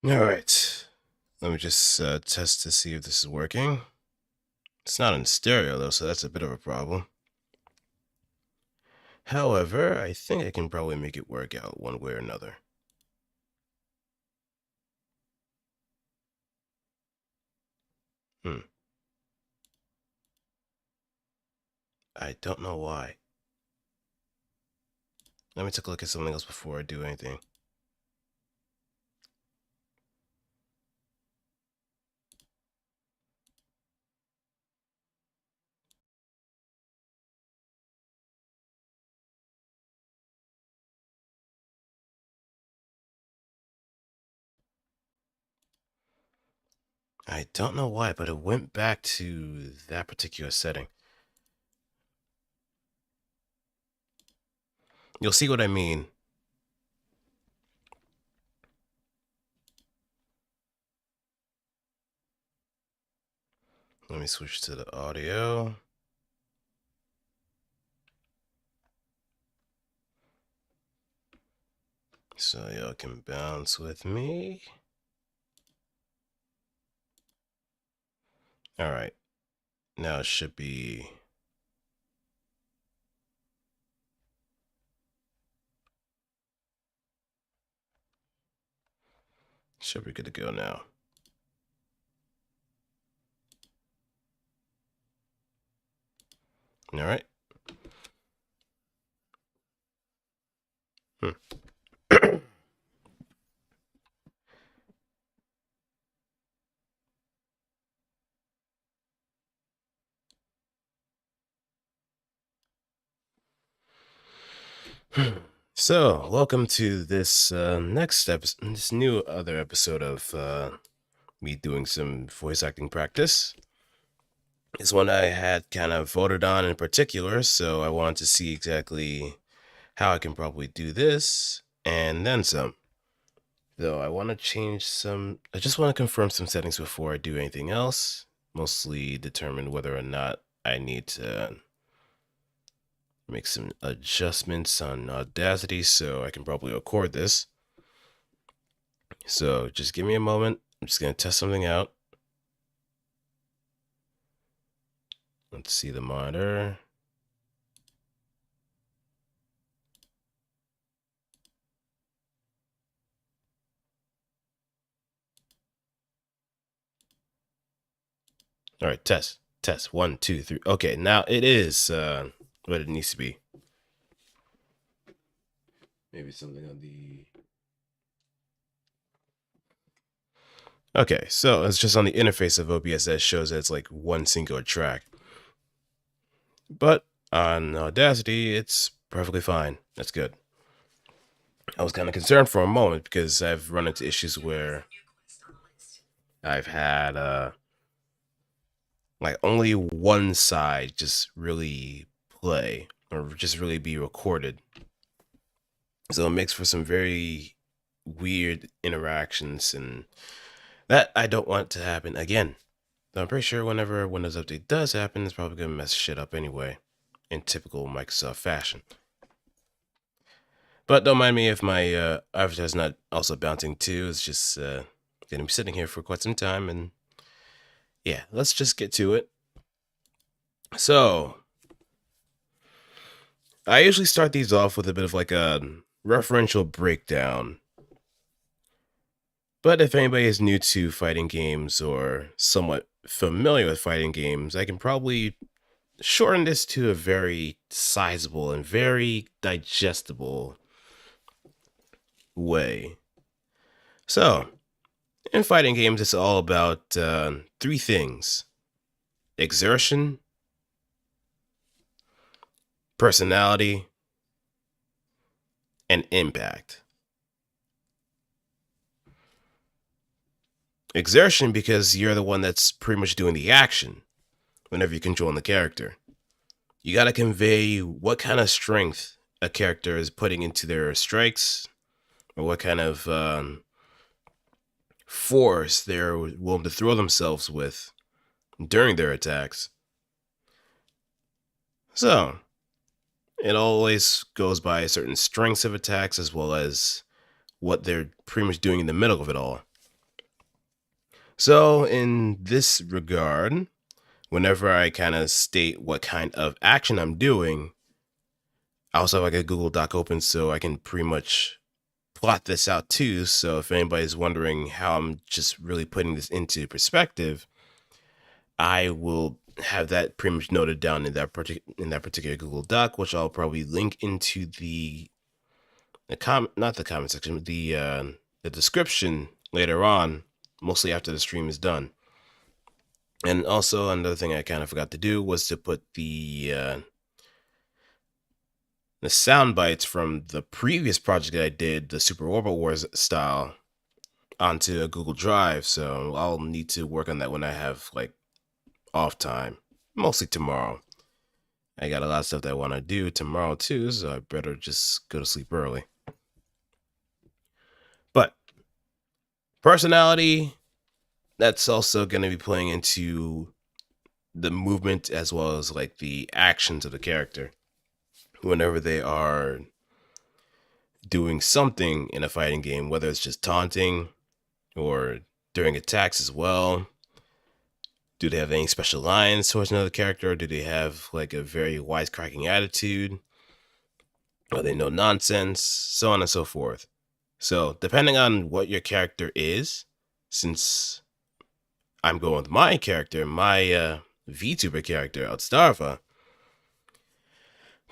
All right. Let me just test to see if this is working. It's not in stereo though, so that's a bit of a problem. However, I think I can probably make it work out one way or another. I don't know why. Let me take a look at something else before I do anything. I don't know why, but it went back to that particular setting. You'll see what I mean. Let me switch to the audio. So y'all can bounce with me. All right. Now it should be... Should be good to go now. All right. So, welcome to this next episode, this new other episode of me doing some voice acting practice. It's one I had kind of voted on in particular, so I wanted to see exactly how I can probably do this and then some. Though I want to change some, I just want to confirm some settings before I do anything else, mostly determine whether or not I need to make some adjustments on Audacity so I can probably record this. So just give me a moment. I'm just going to test something out. Let's see the monitor. All right, test. 1, 2, 3. Okay, now it is what it needs to be. Maybe something on the... Okay, so it's just on the interface of OBS that shows that it's like one singular track. But on Audacity, it's perfectly fine. That's good. I was kind of concerned for a moment because I've run into issues where I've had like only one side just really play or just really be recorded. So it makes for some very weird interactions, and that I don't want to happen again. Though I'm pretty sure whenever a Windows update does happen, it's probably going to mess shit up anyway, in typical Microsoft fashion. But don't mind me if my avatar's not also bouncing too. It's just going to be sitting here for quite some time, and yeah, let's just get to it. So, I usually start these off with a bit of like a referential breakdown. But if anybody is new to fighting games or somewhat familiar with fighting games, I can probably shorten this to a very sizable and very digestible way. So, in fighting games, it's all about three things: exertion, personality, and impact. Exertion, because you're the one that's pretty much doing the action whenever you're controlling the character. You got to convey what kind of strength a character is putting into their strikes, or what kind of force they're willing to throw themselves with during their attacks. So, it always goes by certain strengths of attacks as well as what they're pretty much doing in the middle of it all. So in this regard, whenever I kind of state what kind of action I'm doing, I also have like a Google Doc open so I can pretty much plot this out too. So if anybody's wondering how I'm just really putting this into perspective, I will have that pretty much noted down in that particular Google Doc, which I'll probably link into not the comment section, but the description later on, mostly after the stream is done. And also another thing I kind of forgot to do was to put the sound bites from the previous project that I did, the Super Orbit Wars style, onto a Google Drive. So I'll need to work on that when I have like off time, mostly tomorrow. I got a lot of stuff that I want to do tomorrow too, so I better just go to sleep early. But personality, that's also going to be playing into the movement as well as like the actions of the character whenever they are doing something in a fighting game, whether it's just taunting or during attacks as well. Do they have any special lines towards another character, or do they have like a very wisecracking attitude? Are they no nonsense? So on and so forth. So depending on what your character is, since I'm going with my character, my VTuber character, Outstarva,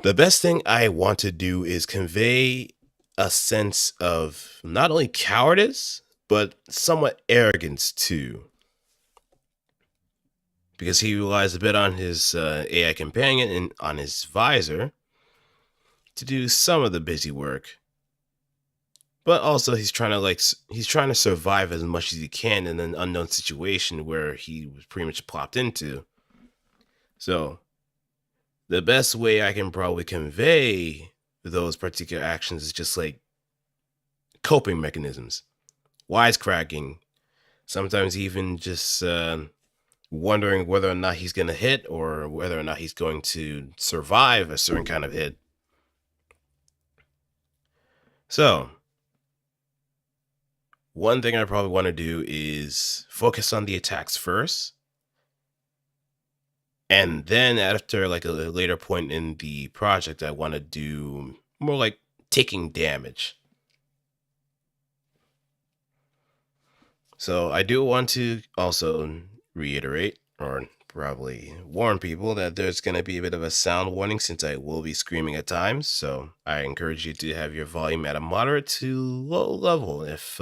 the best thing I want to do is convey a sense of not only cowardice, but somewhat arrogance too. Because he relies a bit on his AI companion and on his visor to do some of the busy work. But also he's trying to survive as much as he can in an unknown situation where he was pretty much plopped into. So the best way I can probably convey those particular actions is just like coping mechanisms, wisecracking, sometimes even just wondering whether or not he's going to hit or whether or not he's going to survive a certain kind of hit. So, one thing I probably want to do is focus on the attacks first. And then after like a later point in the project, I want to do more like taking damage. So I do want to also reiterate or probably warn people that there's going to be a bit of a sound warning since I will be screaming at times. So I encourage you to have your volume at a moderate to low level if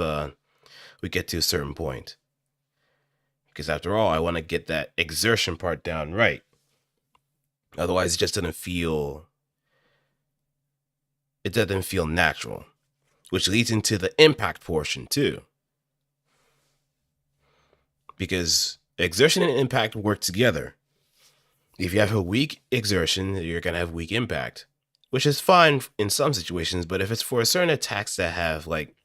we get to a certain point. Because after all, I want to get that exertion part down right. Otherwise, it doesn't feel natural, which leads into the impact portion too. Because exertion and impact work together. If you have a weak exertion, you're going to have weak impact, which is fine in some situations. But if it's for certain attacks that have like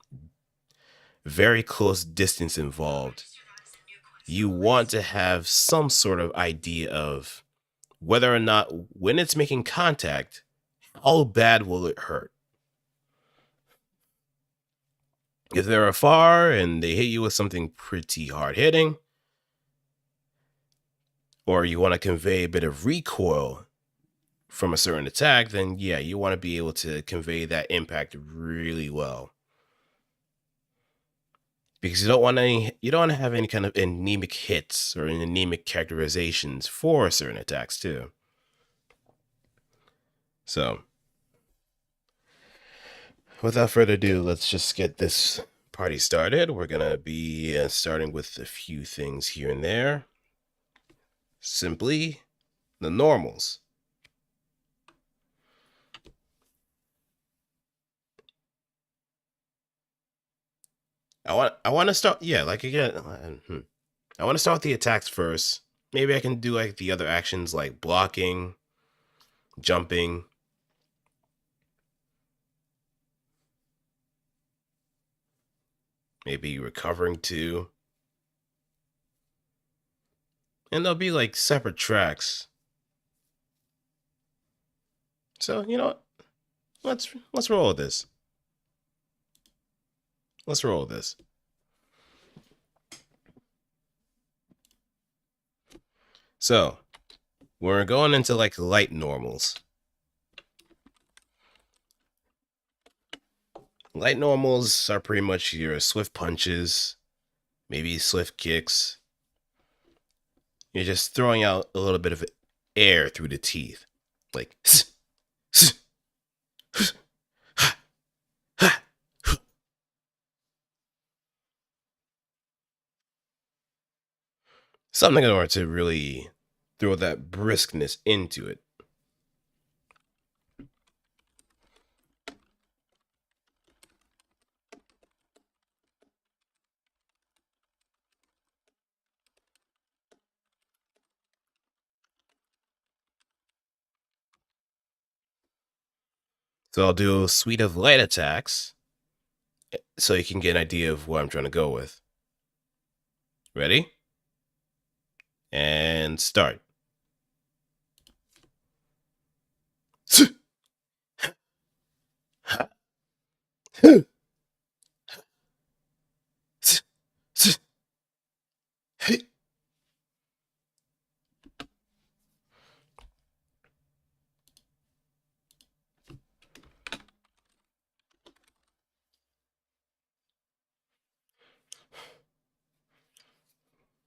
very close distance involved, you want to have some sort of idea of whether or not when it's making contact, how bad will it hurt? If they're afar and they hit you with something pretty hard hitting, or you want to convey a bit of recoil from a certain attack, then yeah, you want to be able to convey that impact really well. Because you don't want to have any kind of anemic hits or anemic characterizations for certain attacks too. So, without further ado, let's just get this party started. We're gonna be starting with a few things here and there. Simply the normals. I want to start, yeah, like again, I want to start with the attacks first. Maybe I can do like the other actions like blocking, jumping, maybe recovering too. And they'll be like separate tracks. So, you know what? Let's roll with this. Let's roll with this. So we're going into like light normals. Light normals are pretty much your swift punches, maybe swift kicks. You're just throwing out a little bit of air through the teeth. Like something in order to really throw that briskness into it. So I'll do a suite of light attacks so you can get an idea of what I'm trying to go with. Ready? And start.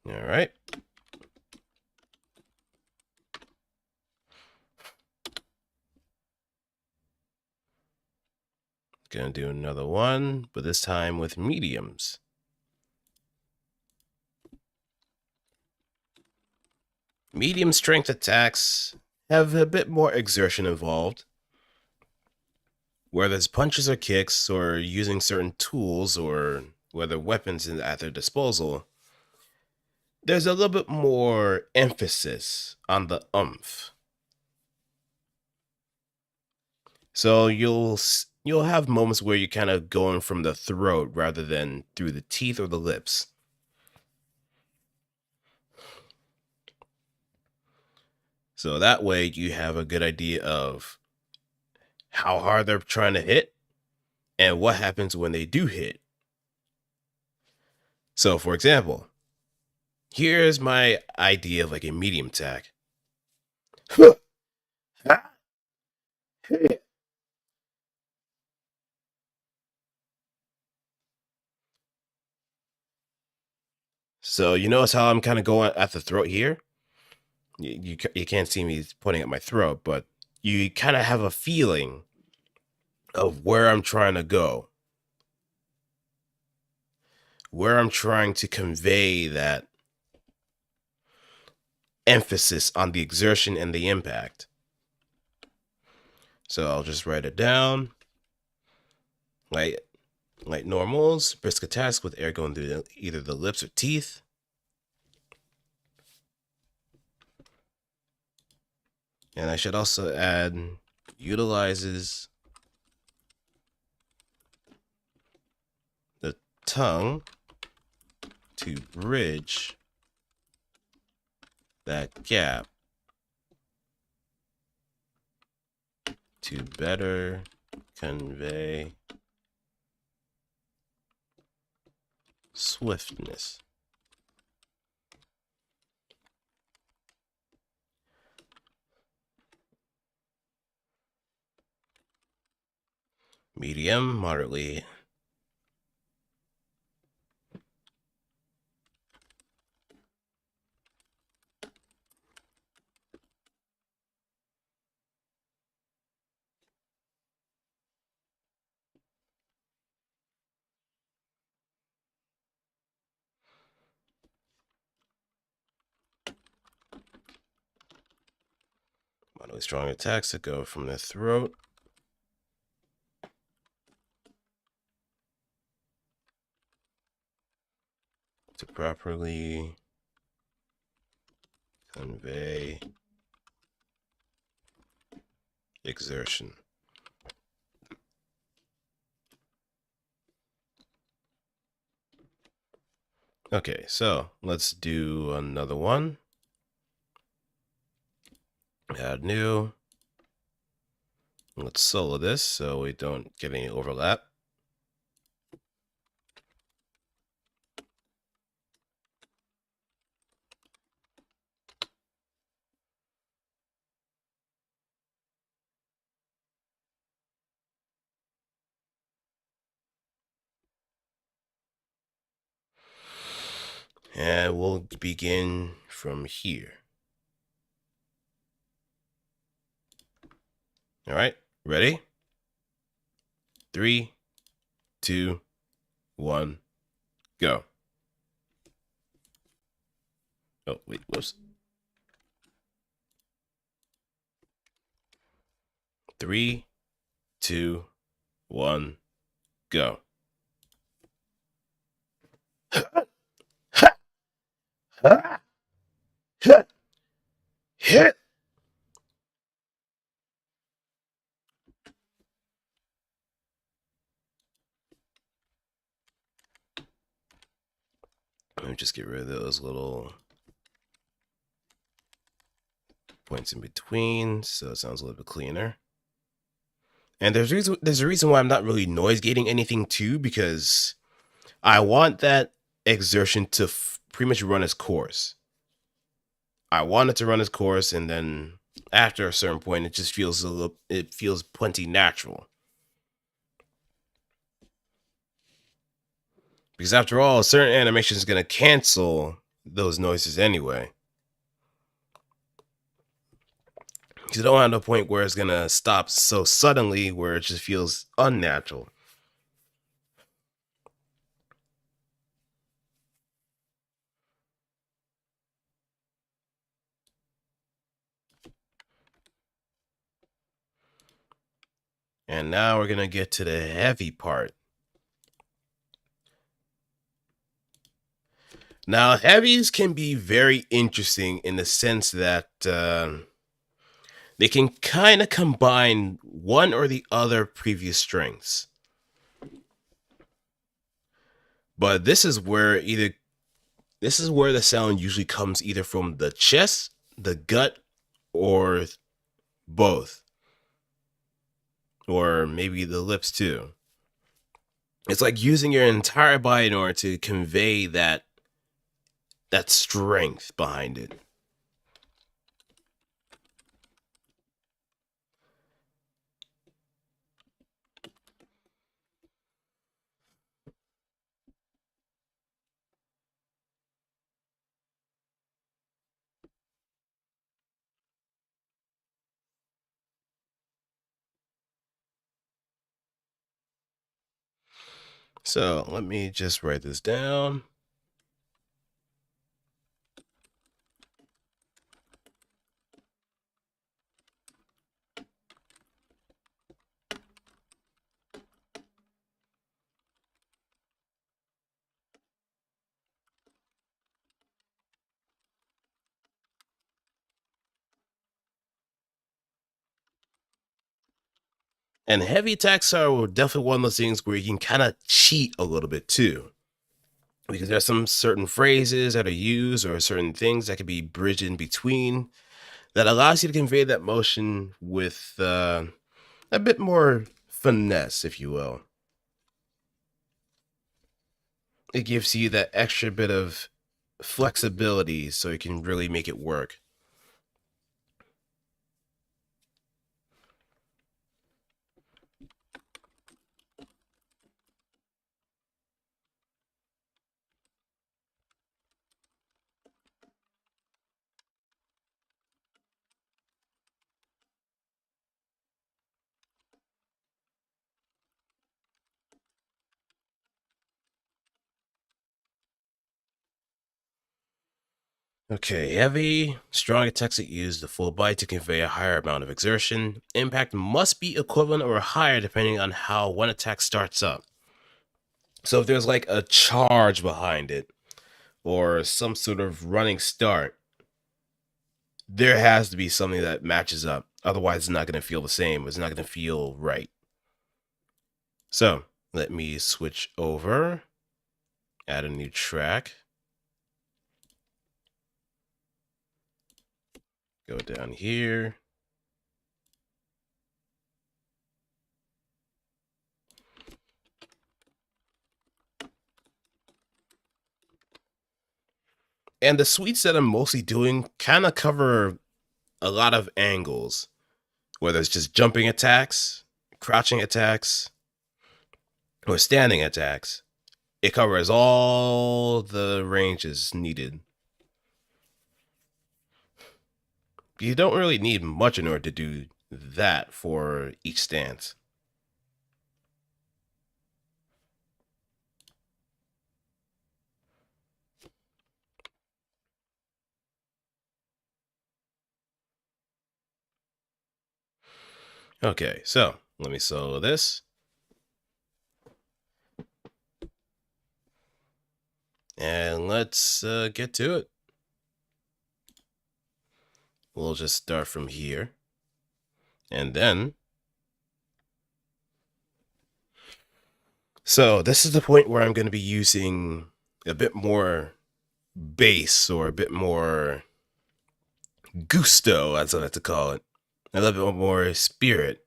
All right. Gonna do another one, but this time with mediums. Medium strength attacks have a bit more exertion involved, whether it's punches or kicks or using certain tools or whether weapons at their disposal. There's a little bit more emphasis on the umph. So you'll have moments where you're kind of going from the throat rather than through the teeth or the lips. So that way you have a good idea of how hard they're trying to hit and what happens when they do hit. So for example, here's my idea of like a medium attack. So you notice how I'm kind of going at the throat here? You can't see me pointing at my throat, but you kind of have a feeling of where I'm trying to go, where I'm trying to convey that emphasis on the exertion and the impact. So I'll just write it down. Like normals, brisk attacks with air going through either the lips or teeth. And I should also add utilizes the tongue to bridge that gap to better convey swiftness. Medium, moderately. Moderately strong attacks that go from the throat. To properly convey exertion. Okay, so let's do another one. Add new. Let's solo this so we don't get any overlap. And we'll begin from here. All right, ready? 3, 2, 1, go. Oh, wait, whoops. 3, 2, 1, go. Hit. Let me just get rid of those little points in between so it sounds a little bit cleaner. And there's a reason why I'm not really noise gating anything too, because I want that exertion to pretty much run its course. I want it to run its course, and then after a certain point, it just feels it feels plenty natural. Because after all, certain animation is going to cancel those noises anyway. Because you don't have a point where it's going to stop so suddenly where it just feels unnatural. And now we're going to get to the heavy part. Now, heavies can be very interesting in the sense that they can kind of combine one or the other previous strengths. But this is where the sound usually comes either from the chest, the gut, or both. Or maybe the lips too. It's like using your entire body in order to convey that strength behind it. So let me just write this down. And heavy attacks are definitely one of those things where you can kind of cheat a little bit too. Because there's some certain phrases that are used or certain things that can be bridged in between that allows you to convey that motion with a bit more finesse, if you will. It gives you that extra bit of flexibility so you can really make it work. Okay, heavy, strong attacks that use the full body to convey a higher amount of exertion. Impact must be equivalent or higher depending on how one attack starts up. So if there's like a charge behind it or some sort of running start, there has to be something that matches up. Otherwise, it's not going to feel the same. It's not going to feel right. So let me switch over, add a new track. Go down here. And the suites that I'm mostly doing kind of cover a lot of angles, whether it's just jumping attacks, crouching attacks, or standing attacks. it covers all the ranges needed. You don't really need much in order to do that for each stance. Okay, so let me solo this. And let's get to it. We'll just start from here. And then... So this is the point where I'm going to be using a bit more bass, or a bit more gusto, as I like to call it. A little bit more spirit.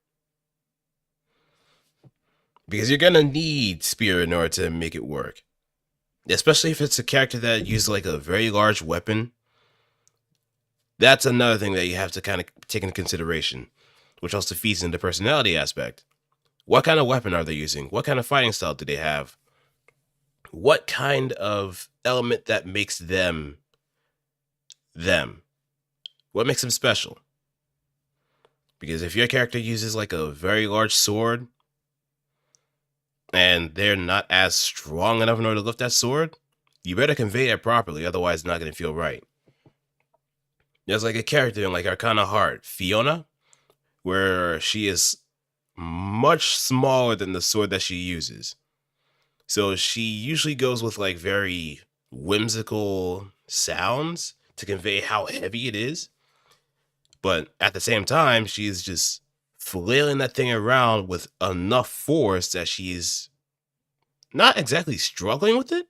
Because you're going to need spirit in order to make it work. Especially if it's a character that uses like a very large weapon. That's another thing that you have to kind of take into consideration, which also feeds into the personality aspect. What kind of weapon are they using? What kind of fighting style do they have? What kind of element that makes them them? What makes them special? Because if your character uses like a very large sword and they're not as strong enough in order to lift that sword, you better convey it properly, otherwise it's not going to feel right. There's like a character in like Arcana Heart, Fiona, where she is much smaller than the sword that she uses. So she usually goes with like very whimsical sounds to convey how heavy it is. But at the same time, she's just flailing that thing around with enough force that she's not exactly struggling with it,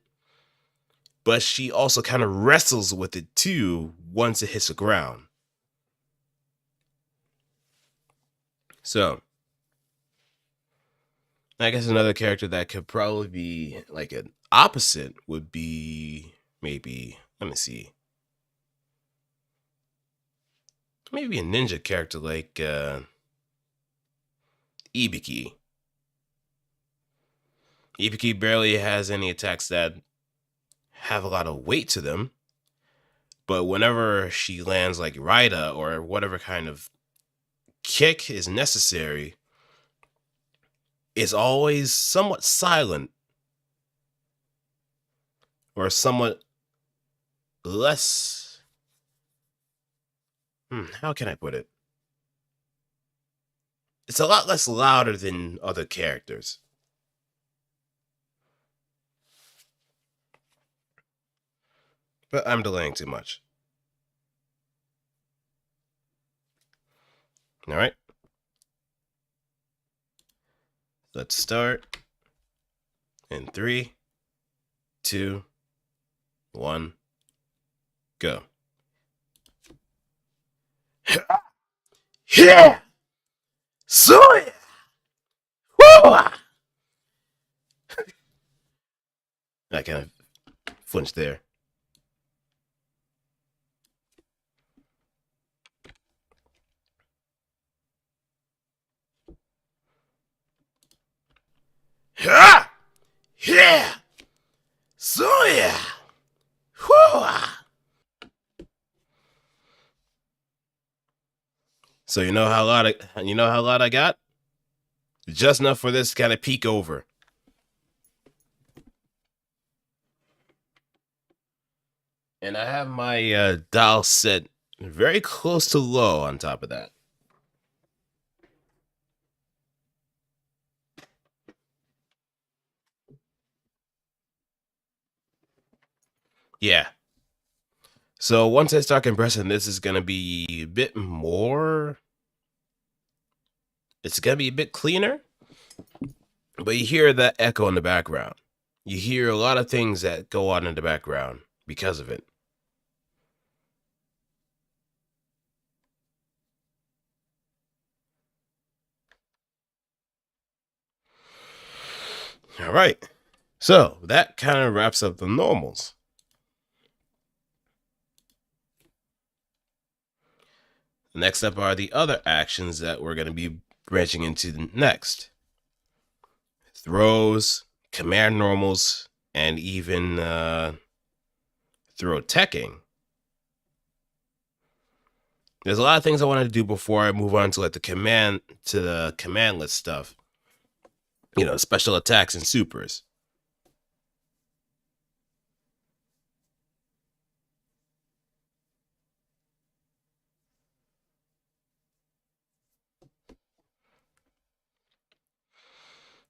but she also kind of wrestles with it too once it hits the ground. So, I guess another character that could probably be like an opposite would be maybe, let me see, maybe a ninja character like Ibiki. Ibiki barely has any attacks that have a lot of weight to them, but whenever she lands like Raida or whatever kind of kick is necessary, it's always somewhat silent or somewhat less. How can I put it? It's a lot less louder than other characters. But I'm delaying too much. All right. Let's start in 3, 2, 1, go. Yeah! So yeah! Woo! I kind of flinched there. Ha! Yeah! So yeah! Woo! So you know how loud I got? Just enough for this kind of peek over. And I have my dial set very close to low on top of that. Yeah. So once I start compressing, this is going to be a bit more. It's going to be a bit cleaner. But you hear that echo in the background. You hear a lot of things that go on in the background because of it. All right. So that kind of wraps up the normals. Next up are the other actions that we're going to be branching into next. Throws, command normals, and even throw teching. There's a lot of things I wanted to do before I move on to like the commandless stuff. Special attacks and supers.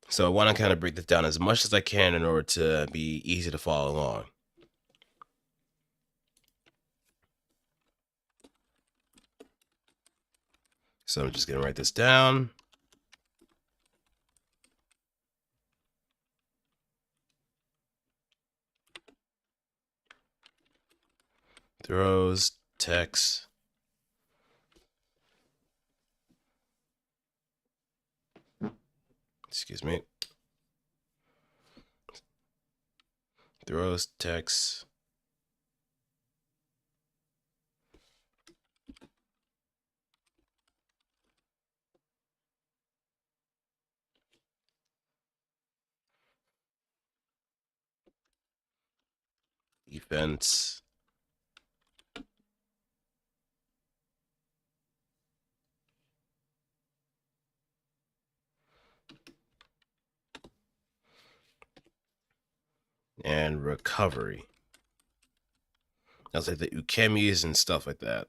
So I want to kind of break this down as much as I can in order to be easy to follow along. So I'm just going to write this down. Throws, text. Excuse me. Throws, text. Defense. And recovery. That's like the ukemis and stuff like that.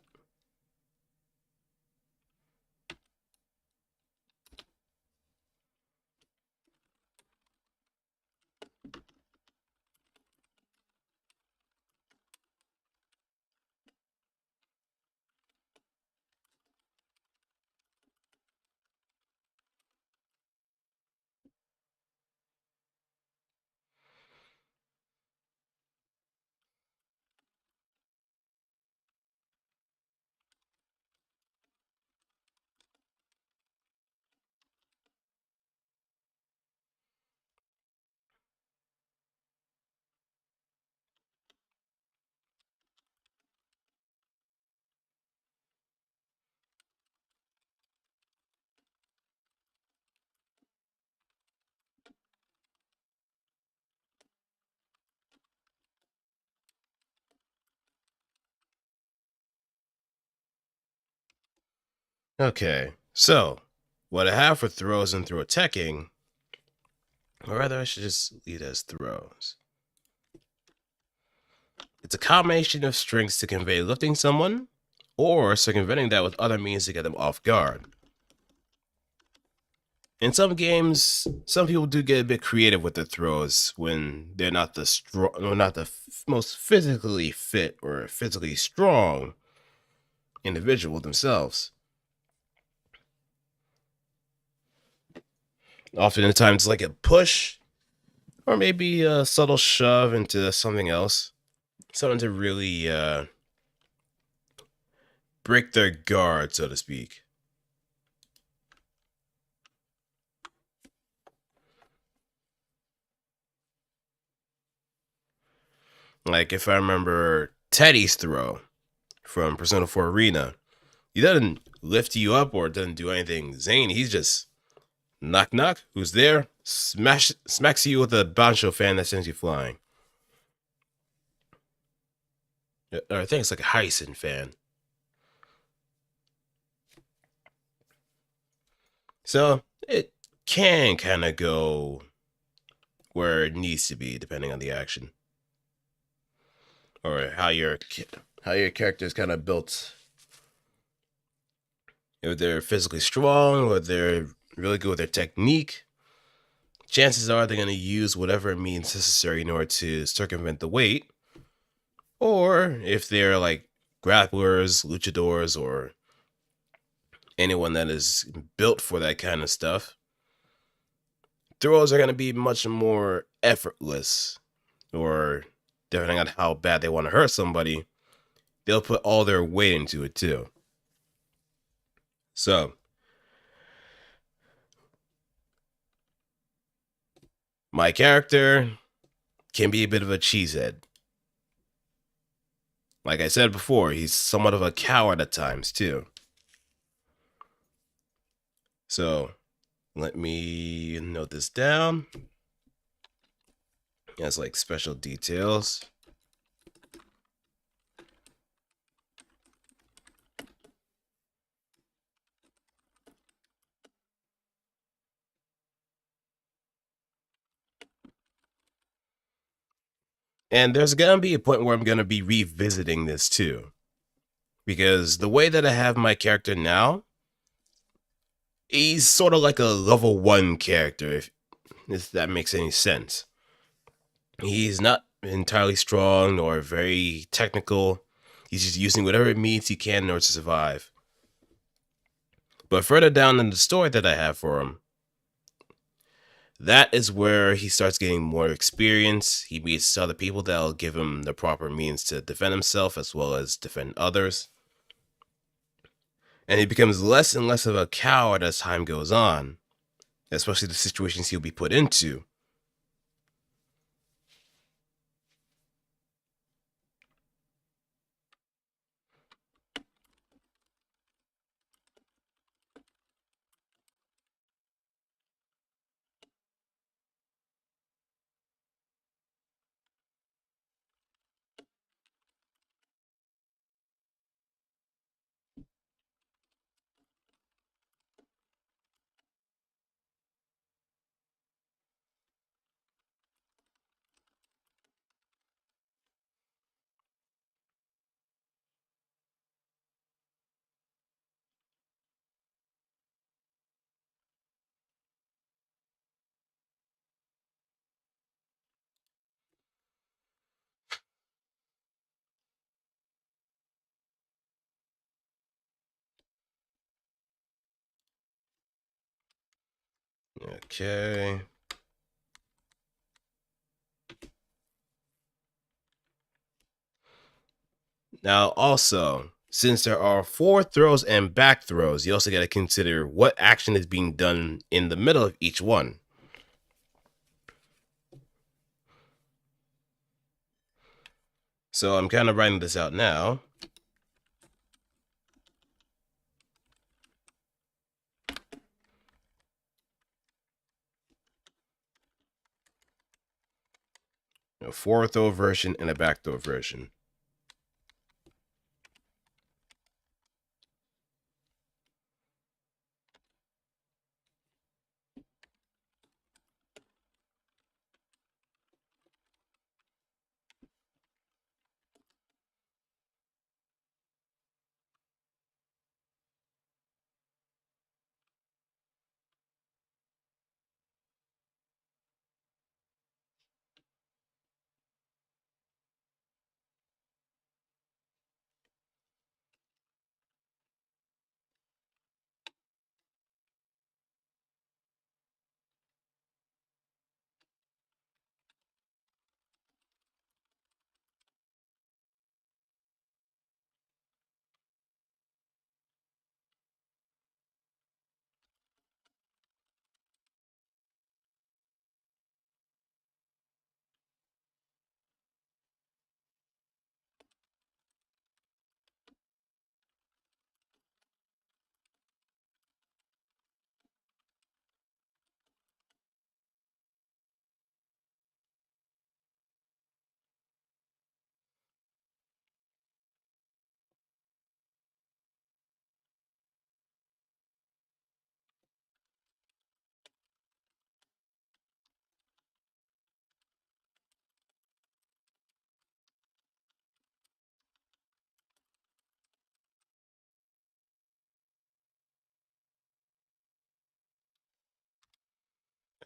Okay, so what I have for throws and throw attacking, or rather I should just leave it as throws. It's a combination of strings to convey lifting someone, or circumventing that with other means to get them off guard. In some games, some people do get a bit creative with their throws when they're not the most physically fit or physically strong individual themselves. Oftentimes, like a push, or maybe a subtle shove into something else, something to really break their guard, so to speak. Like if I remember Teddy's throw from Persona 4 Arena, he doesn't lift you up or doesn't do anything zany. He's just knock knock. Who's there? Smacks you with a bancho fan that sends you flying. Or I think it's like a Heisen fan. So it can kind of go where it needs to be depending on the action or how your character is kind of built. If they're physically strong or they're really good with their technique, chances are they're going to use whatever means necessary in order to circumvent the weight. Or if they're like grapplers, luchadors, or anyone that is built for that kind of stuff, throws are going to be much more effortless. Or depending on how bad they want to hurt somebody, they'll put all their weight into it too. So, my character can be a bit of a cheesehead. Like I said before, he's somewhat of a coward at times too. So, let me note this down. It has like special details. And there's gonna be a point where I'm gonna be revisiting this too. Because the way that I have my character now, he's sort of like a level 1 character, if that makes any sense. He's not entirely strong or very technical. He's just using whatever means he can in order to survive. But further down in the story that I have for him, that is where he starts getting more experience. He meets other people that'll give him the proper means to defend himself as well as defend others. And he becomes less and less of a coward as time goes on, especially the situations he'll be put into. Okay. Now, also, since there are forward throws and back throws, you also got to consider what action is being done in the middle of each one. So I'm kind of writing this out now. A forward throw version and a back throw version.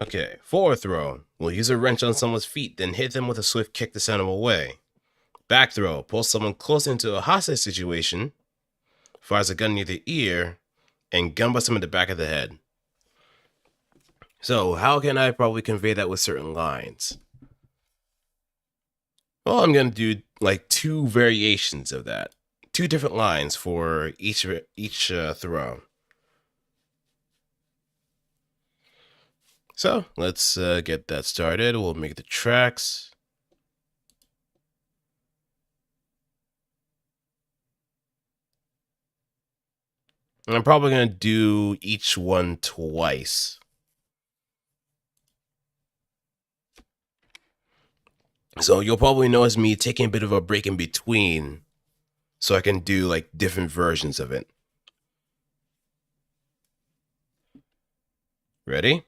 Okay, forward throw. We'll use a wrench on someone's feet, then hit them with a swift kick to send them away. Back throw. Pull someone close into a hostage situation, fires a gun near the ear, and gunbusts them in the back of the head. So, how can I probably convey that with certain lines? Well, I'm going to do like 2 variations of that. 2 different lines for each throw. So, let's get that started. We'll make the tracks. And I'm probably going to do each one twice. So you'll probably notice me taking a bit of a break in between so I can do like different versions of it. Ready?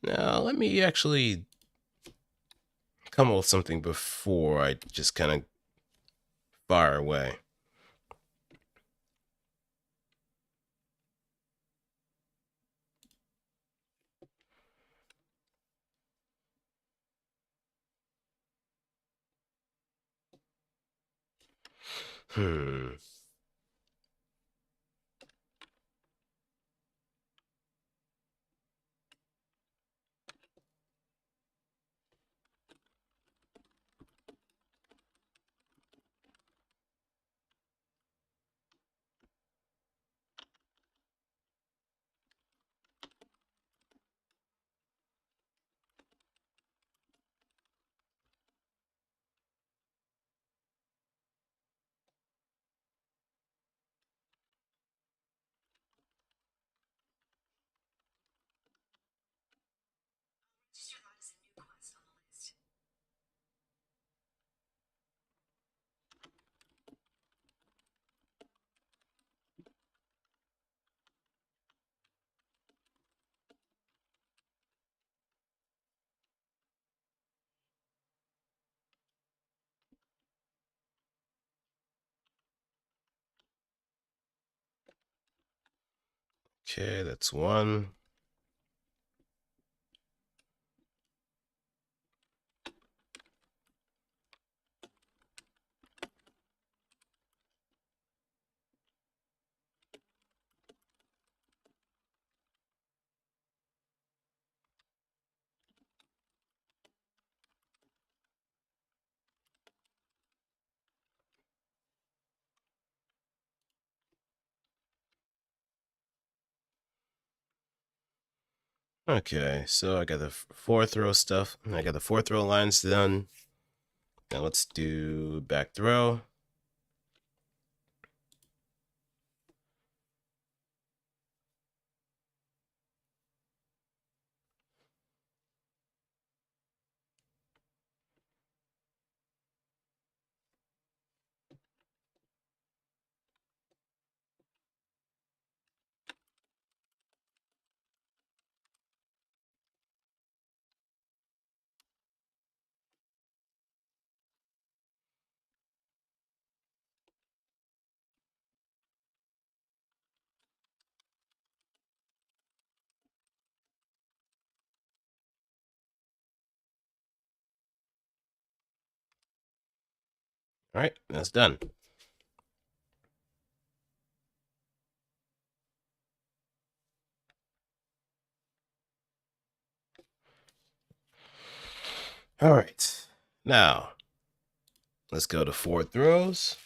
Now let me actually come up with something before I just kind of fire away. Hmm. Okay, that's one. Okay, so I got the fourth row stuff. I got the fourth row lines done. Now let's do back throw. All right, that's done. All right, now let's go to fourth rows.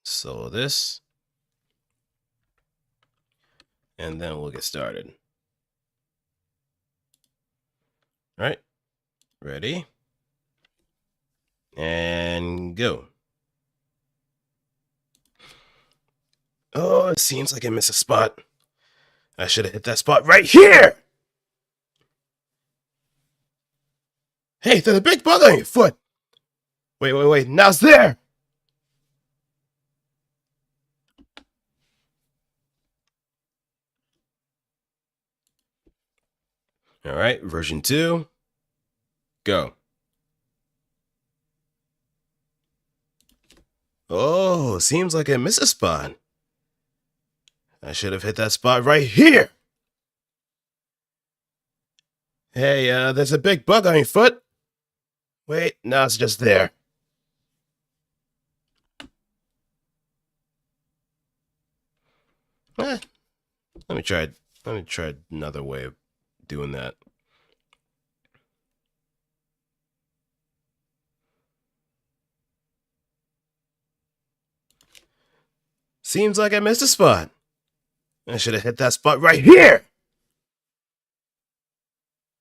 Solo this, and then we'll get started. All right, ready? And go. Oh, it seems like I missed a spot. I should have hit that spot right here! Hey, there's a big bug on your foot! Wait, now it's there! Alright, version 2, go. Oh, seems like I missed a spot. I should have hit that spot right here! Hey, there's a big bug on your foot! Wait, now it's just there. Eh, let me try another way of doing that. Seems like I missed a spot. I should have hit that spot right here.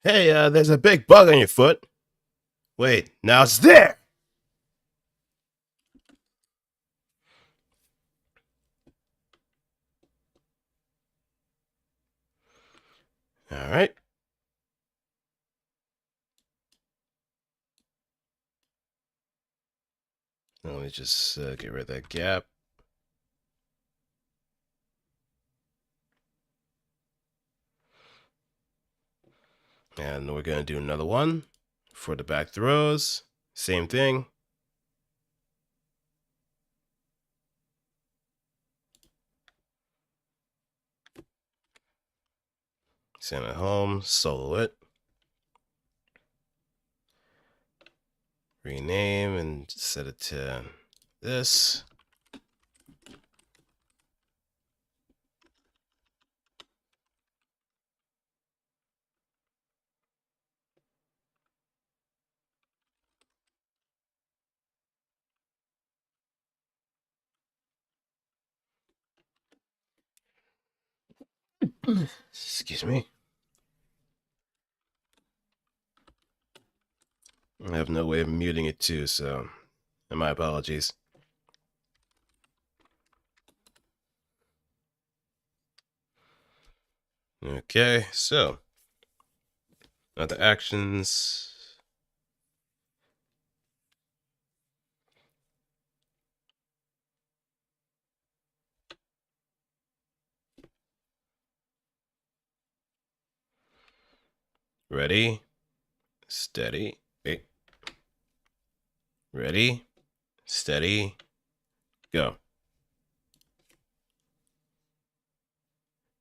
Hey, there's a big bug on your foot. Wait, now it's there. All right. Let me just get rid of that gap. And we're going to do another one for the back throws. Same thing. Send it home, solo it. Rename and set it to this. Excuse me. I have no way of muting it too, so my apologies. Okay, so now the actions. Ready, steady, wait. Ready, steady, go.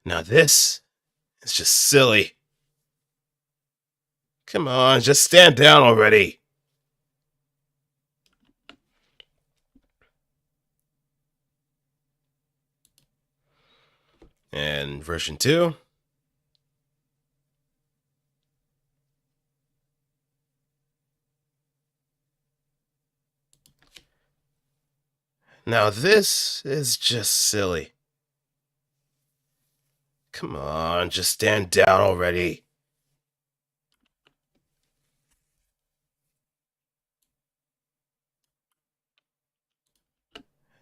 Now this is just silly. Come on, just stand down already. And version 2. Now this is just silly. Come on, just stand down already.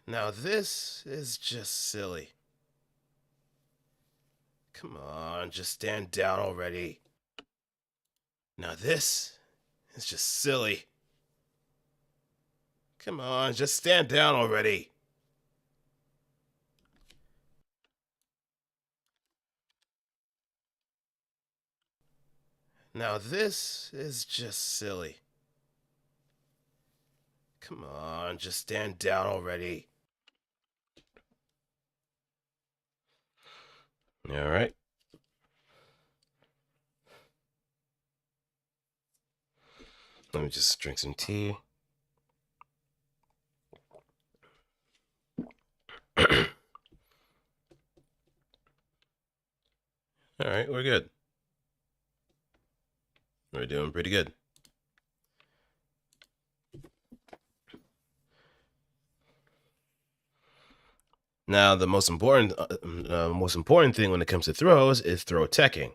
Now this is just silly. Come on, just stand down already. Now this is just silly. Come on, just stand down already. Now this is just silly. Come on, just stand down already. All right. Let me just drink some tea. All right, we're good. We're doing pretty good. Now, the most important thing when it comes to throws is throw teching.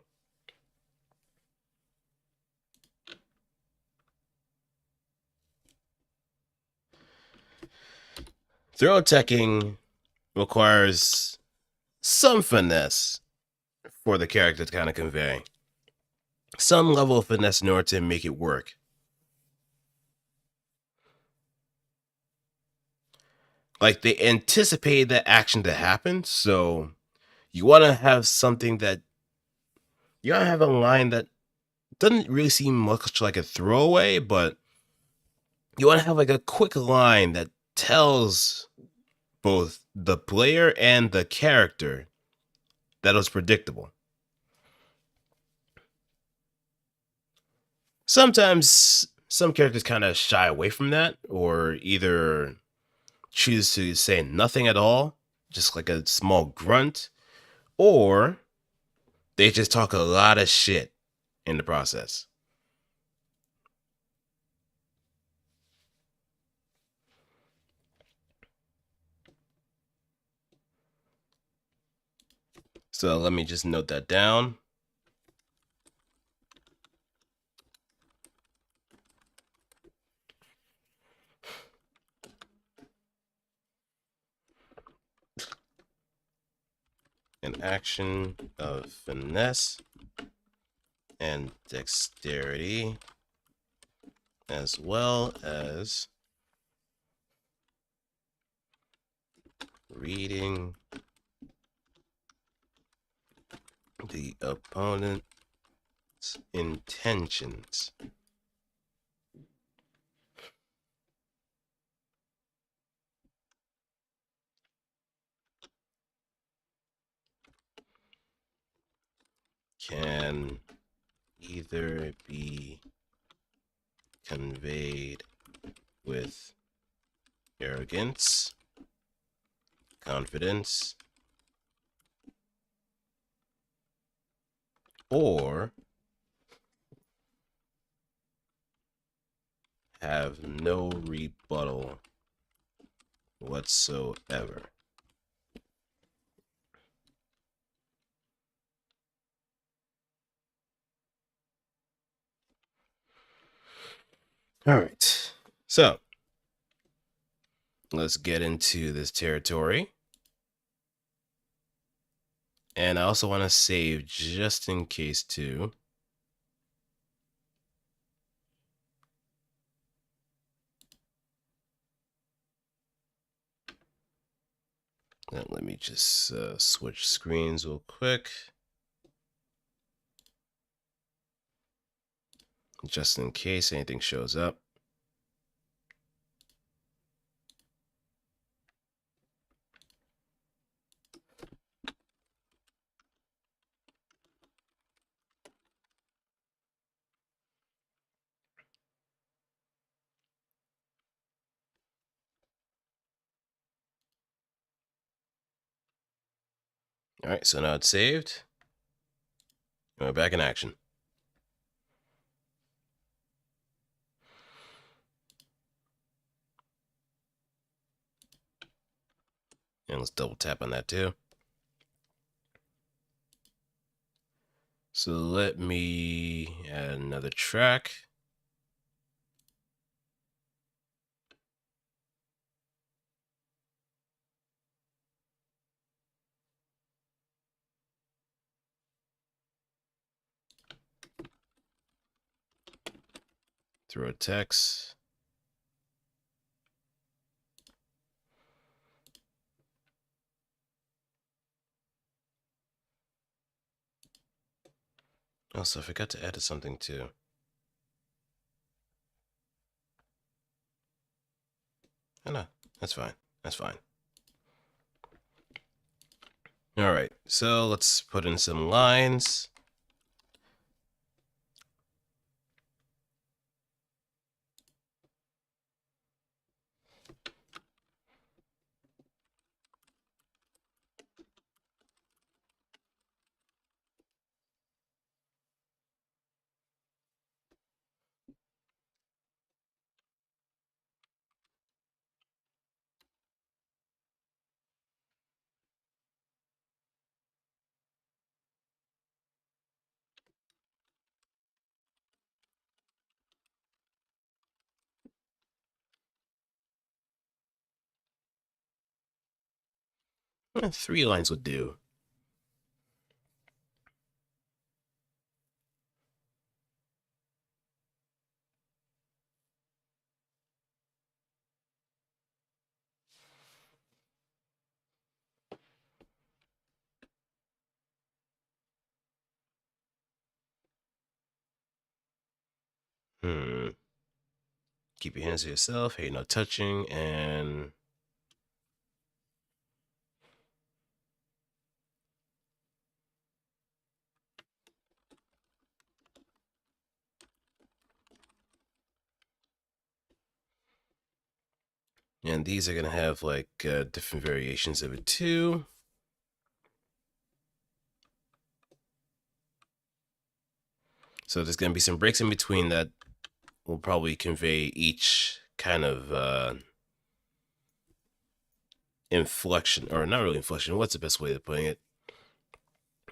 Throw teching requires some finesse for the character to kind of convey. Some level of finesse in order to make it work. Like, they anticipate that action to happen, so you want to have something that you want to have a line that doesn't really seem much like a throwaway, but you want to have like a quick line that tells both the player and the character that was predictable. Sometimes some characters kind of shy away from that, or either choose to say nothing at all, just like a small grunt, or they just talk a lot of shit in the process. So let me just note that down. An action of finesse and dexterity, as well as reading the opponent's intentions. Can either be conveyed with arrogance, confidence, or have no rebuttal whatsoever. All right, so let's get into this territory. And I also want to save just in case too. Now, let me just switch screens real quick. Just in case anything shows up. All right, so now it's saved. And we're back in action. And let's double tap on that too. So let me add another track. Throw a text. Also, I forgot to edit something too. Oh, no, that's fine. That's fine. All right, so let's put in some lines. Three lines would do. Keep your hands to yourself. Hey, no touching. And these are going to have like different variations of it too. So there's going to be some breaks in between that will probably convey each kind of inflection, or not really inflection. What's the best way of putting it?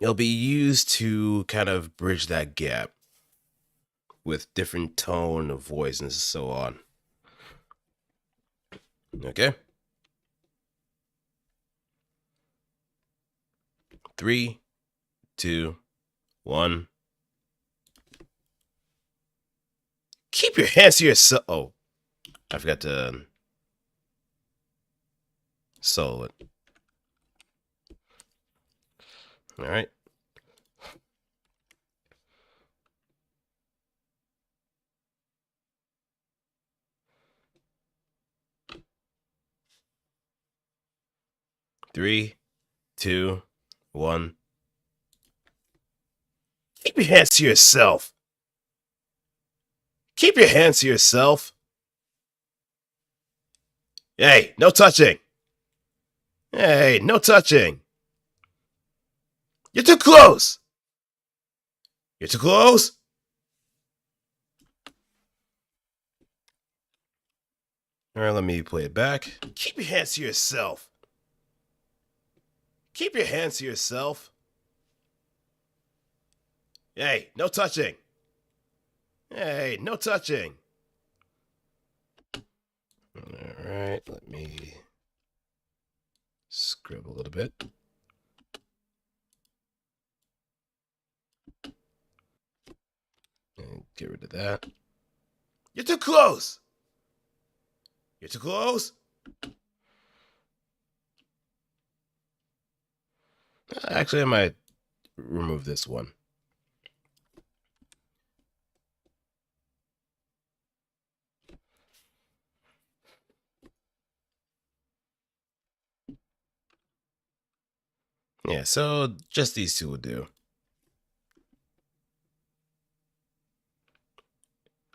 It'll be used to kind of bridge that gap with different tone of voice and so on. Okay? Three, two, one. Keep your hands to yourself. Oh, I forgot to solo it. All right. Three, two, one. Keep your hands to yourself. Keep your hands to yourself. Hey, no touching. Hey, no touching. You're too close. You're too close. All right, let me play it back. Keep your hands to yourself. Keep your hands to yourself. Hey, no touching. Hey, no touching. All right, let me scribble a little bit. And get rid of that. You're too close. You're too close. Actually, I might remove this one. Yeah, so just these two will do.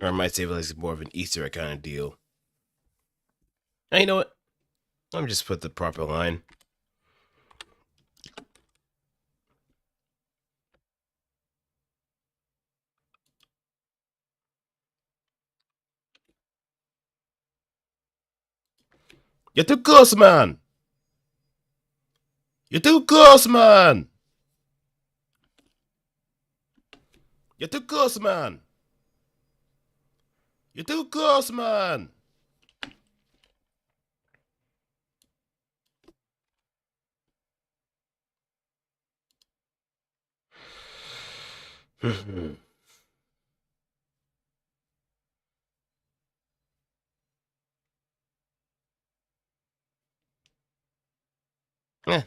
Or I might say like more of an Easter egg kind of deal. Now, you know what? Let me just put the proper line. You're too close, man. You're too close, man. You're too close, man. You're too close, man.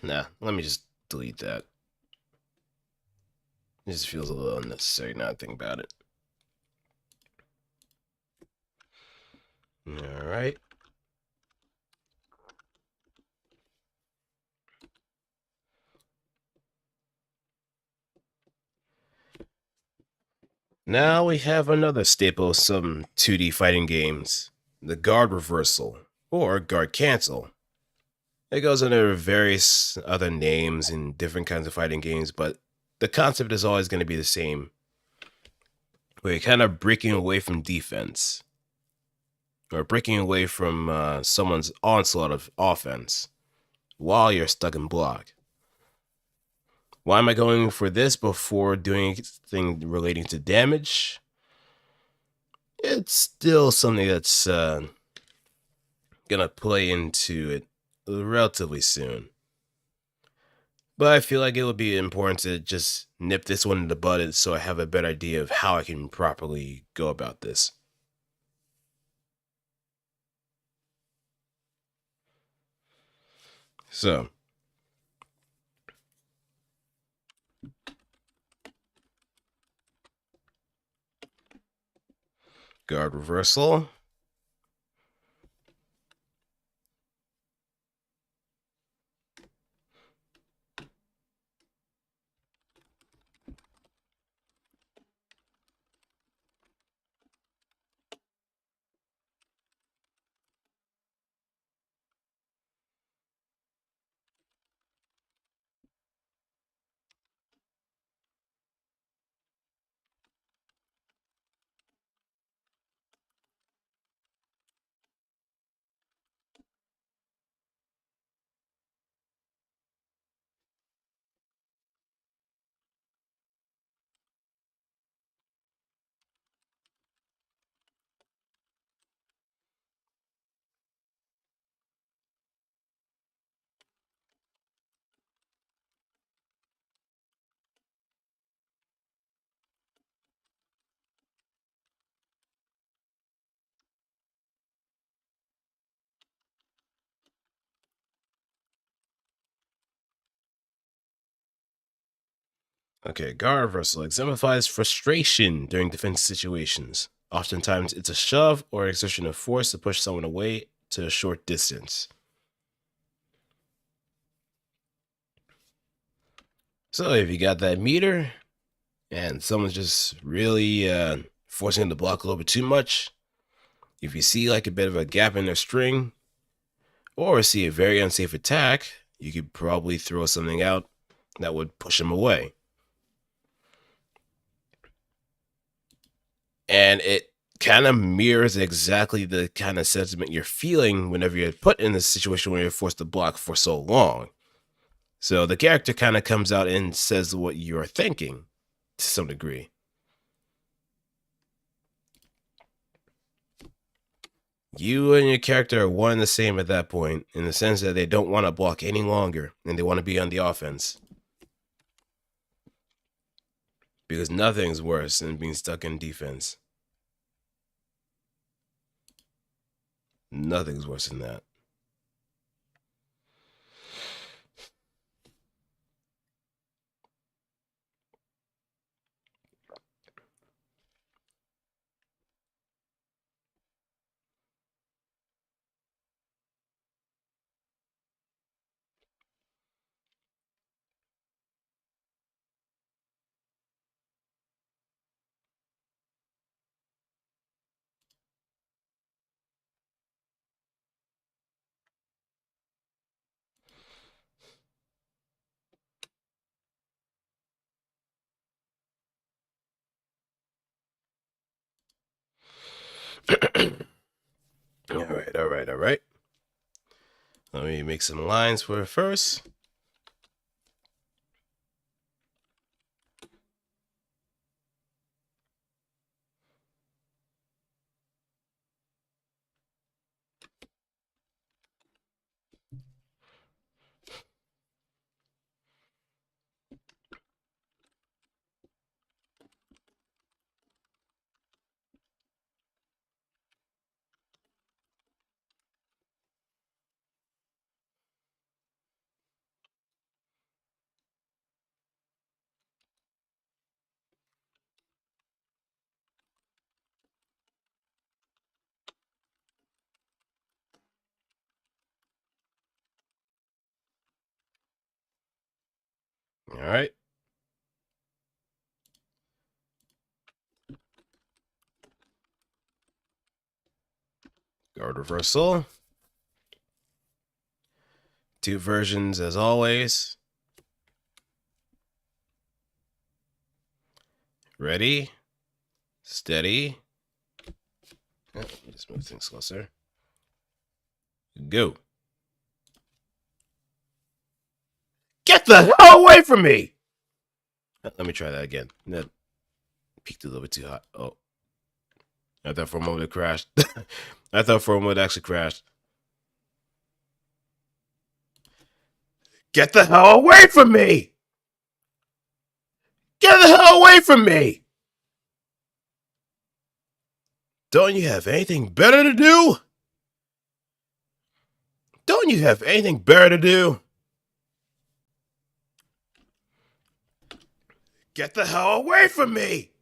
Nah, let me just delete that. It just feels a little unnecessary now I think about it. Alright. Now we have another staple of some 2D fighting games, the guard reversal, or guard cancel. It goes under various other names in different kinds of fighting games, but the concept is always going to be the same. Where you're kind of breaking away from defense, or breaking away from someone's onslaught of offense while you're stuck in block. Why am I going for this before doing anything relating to damage? It's still something that's gonna play into it relatively soon. But I feel like it would be important to just nip this one in the bud so I have a better idea of how I can properly go about this. So, guard reversal. Okay, guard reversal exemplifies frustration during defense situations. Oftentimes, it's a shove or exertion of force to push someone away to a short distance. So, if you got that meter and someone's just really forcing them to block a little bit too much, if you see like a bit of a gap in their string or see a very unsafe attack, you could probably throw something out that would push them away. And it kind of mirrors exactly the kind of sentiment you're feeling whenever you're put in this situation where you're forced to block for so long. So the character kind of comes out and says what you're thinking to some degree. You and your character are one and the same at that point, in the sense that they don't want to block any longer and they want to be on the offense. Because nothing's worse than being stuck in defense. Nothing's worse than that. All right. Let me make some lines for it first. All right. Guard reversal. 2 versions as always. Ready, steady. Just move things closer. Go. Get the hell away from me! Let me try that again. That peaked a little bit too hot. Oh. I thought for a moment it crashed. I thought for a moment it actually crashed. Get the hell away from me! Get the hell away from me! Don't you have anything better to do? Don't you have anything better to do? Get the hell away from me!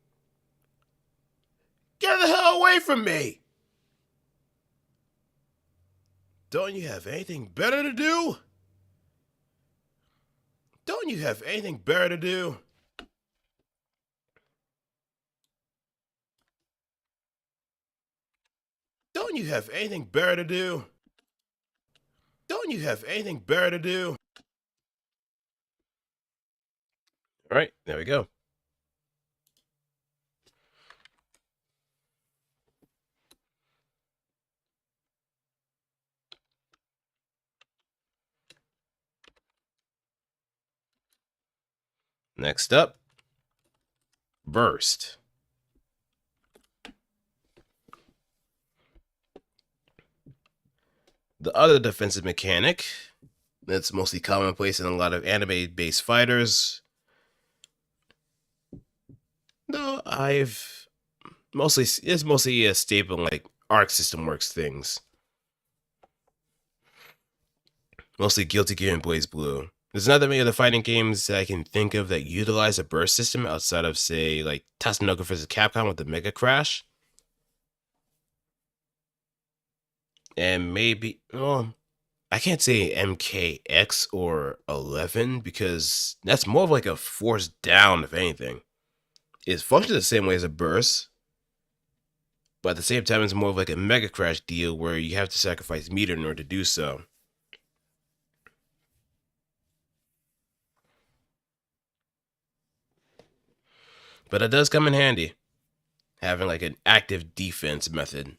Get the hell away from me! Don't you have anything better to do? Don't you have anything better to do? Don't you have anything better to do? Don't you have anything better to do? All right, there we go. Next up, burst. The other defensive mechanic that's mostly commonplace in a lot of anime-based fighters. No, it's mostly a staple in, like, Arc System Works things. Mostly Guilty Gear and Blaze Blue. There's not that many other fighting games that I can think of that utilize a burst system outside of, say, like Tatsunoko vs. Capcom with the Mega Crash. And maybe, well, I can't say MKX or 11 because that's more of like a force down, if anything. It functions the same way as a burst, but at the same time, it's more of like a Mega Crash deal where you have to sacrifice meter in order to do so. But it does come in handy, having like an active defense method.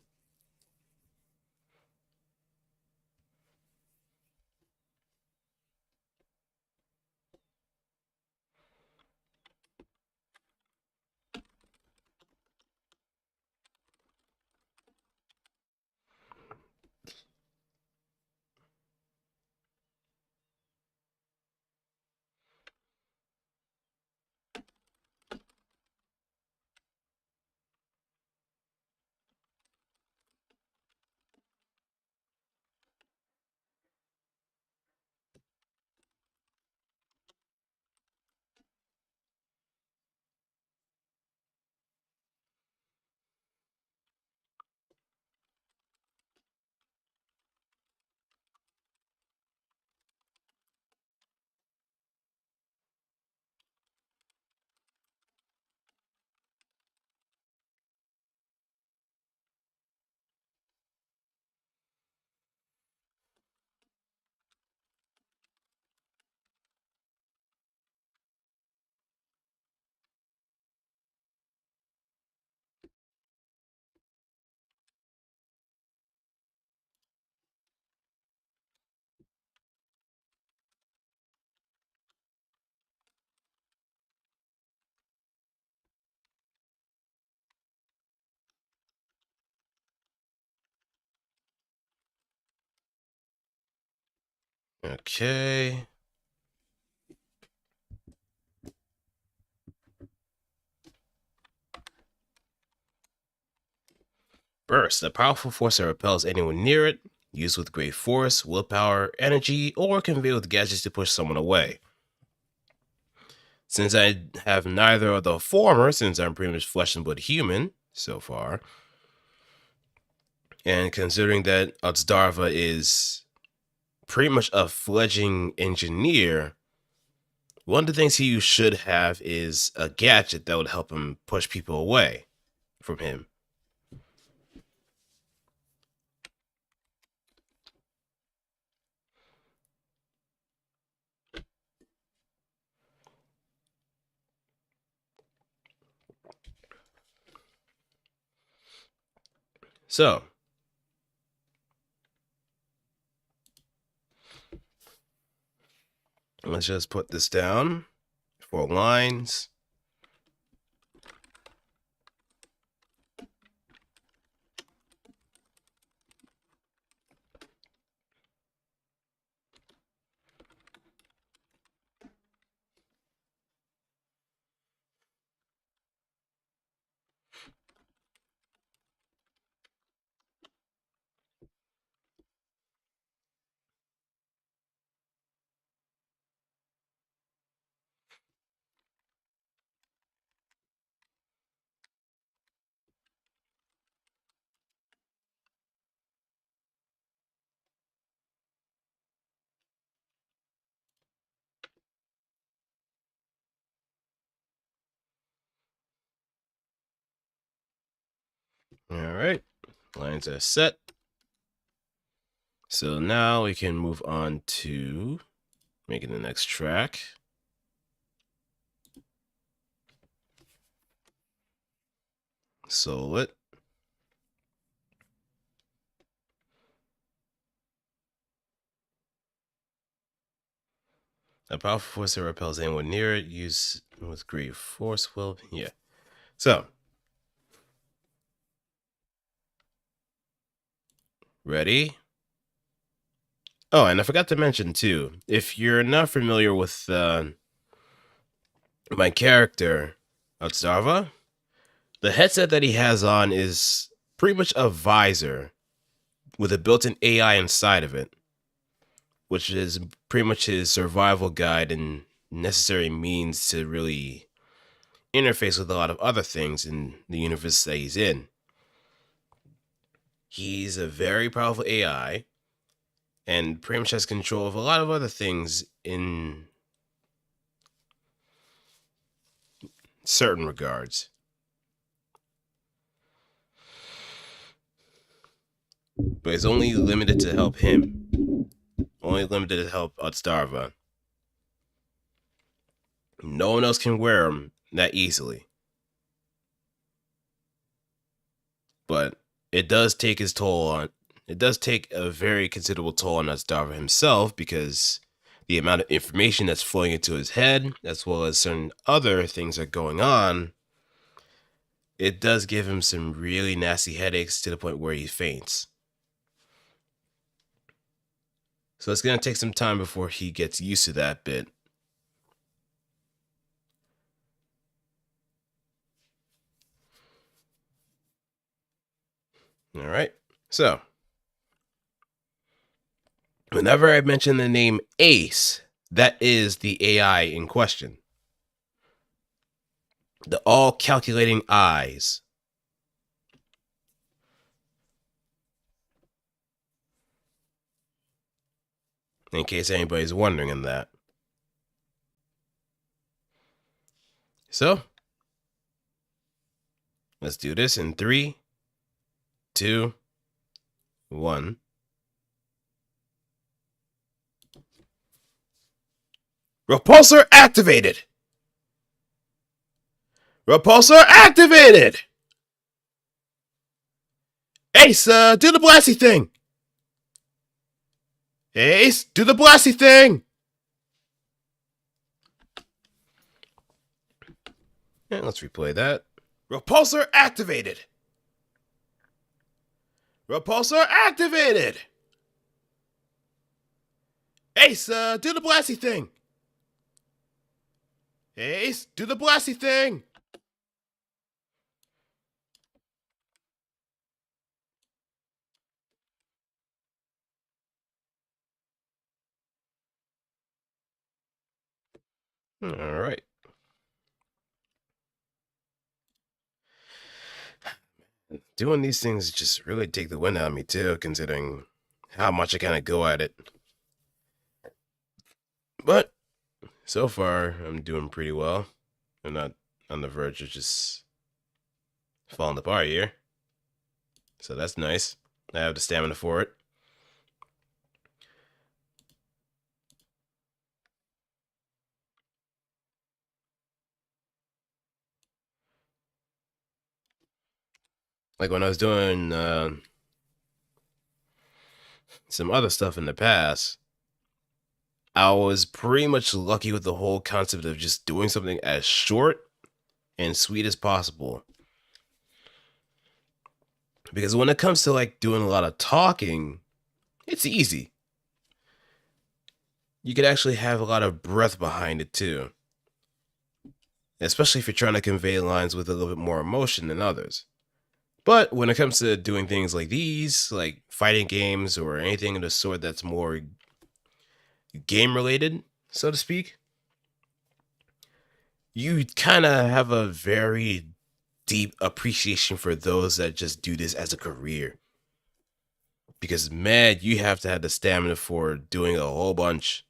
Okay. Burst, a powerful force that repels anyone near it, used with great force, willpower, energy, or conveyed with gadgets to push someone away. Since I have neither of the former, since I'm pretty much flesh and blood human so far, and considering that Otsdarva is pretty much a fledgling engineer, one of the things he should have is a gadget that would help him push people away from him. So, let's just put this down. 4 lines. All right, lines are set. So now we can move on to making the next track. Solo it. A powerful force that repels anyone near it, use with great force will. Yeah. So, ready? Oh, and I forgot to mention too, if you're not familiar with my character, Otsarva, the headset that he has on is pretty much a visor with a built-in AI inside of it, which is pretty much his survival guide and necessary means to really interface with a lot of other things in the universe that he's in. He's a very powerful AI and pretty much has control of a lot of other things in certain regards. But it's only limited to help him. Only limited to help Otstarva. No one else can wear him that easily. But it does take his toll on. It does take a very considerable toll on Otstarva himself, because the amount of information that's flowing into his head, as well as certain other things that are going on, it does give him some really nasty headaches to the point where he faints. So it's going to take some time before he gets used to that bit. All right. So, whenever I mention the name Ace, that is the AI in question. The all calculating eyes. In case anybody's wondering in that. So, let's do this in 3, 2, 1. Repulsor activated! Repulsor activated! Ace, do the blasty thing! Ace, do the blasty thing! And let's replay that. Repulsor activated! Repulsor activated! Ace, do the blasty thing! Ace, do the blasty thing! All right. Doing these things just really take the wind out of me too, considering how much I kind of go at it. But so far, I'm doing pretty well. I'm not on the verge of just falling apart here. So that's nice. I have the stamina for it. Like when I was doing some other stuff in the past, I was pretty much lucky with the whole concept of just doing something as short and sweet as possible. Because when it comes to like doing a lot of talking, it's easy. You could actually have a lot of breath behind it too. Especially if you're trying to convey lines with a little bit more emotion than others. But when it comes to doing things like these, like fighting games or anything of the sort that's more game related, so to speak, you kind of have a very deep appreciation for those that just do this as a career. Because, man, you have to have the stamina for doing a whole bunch.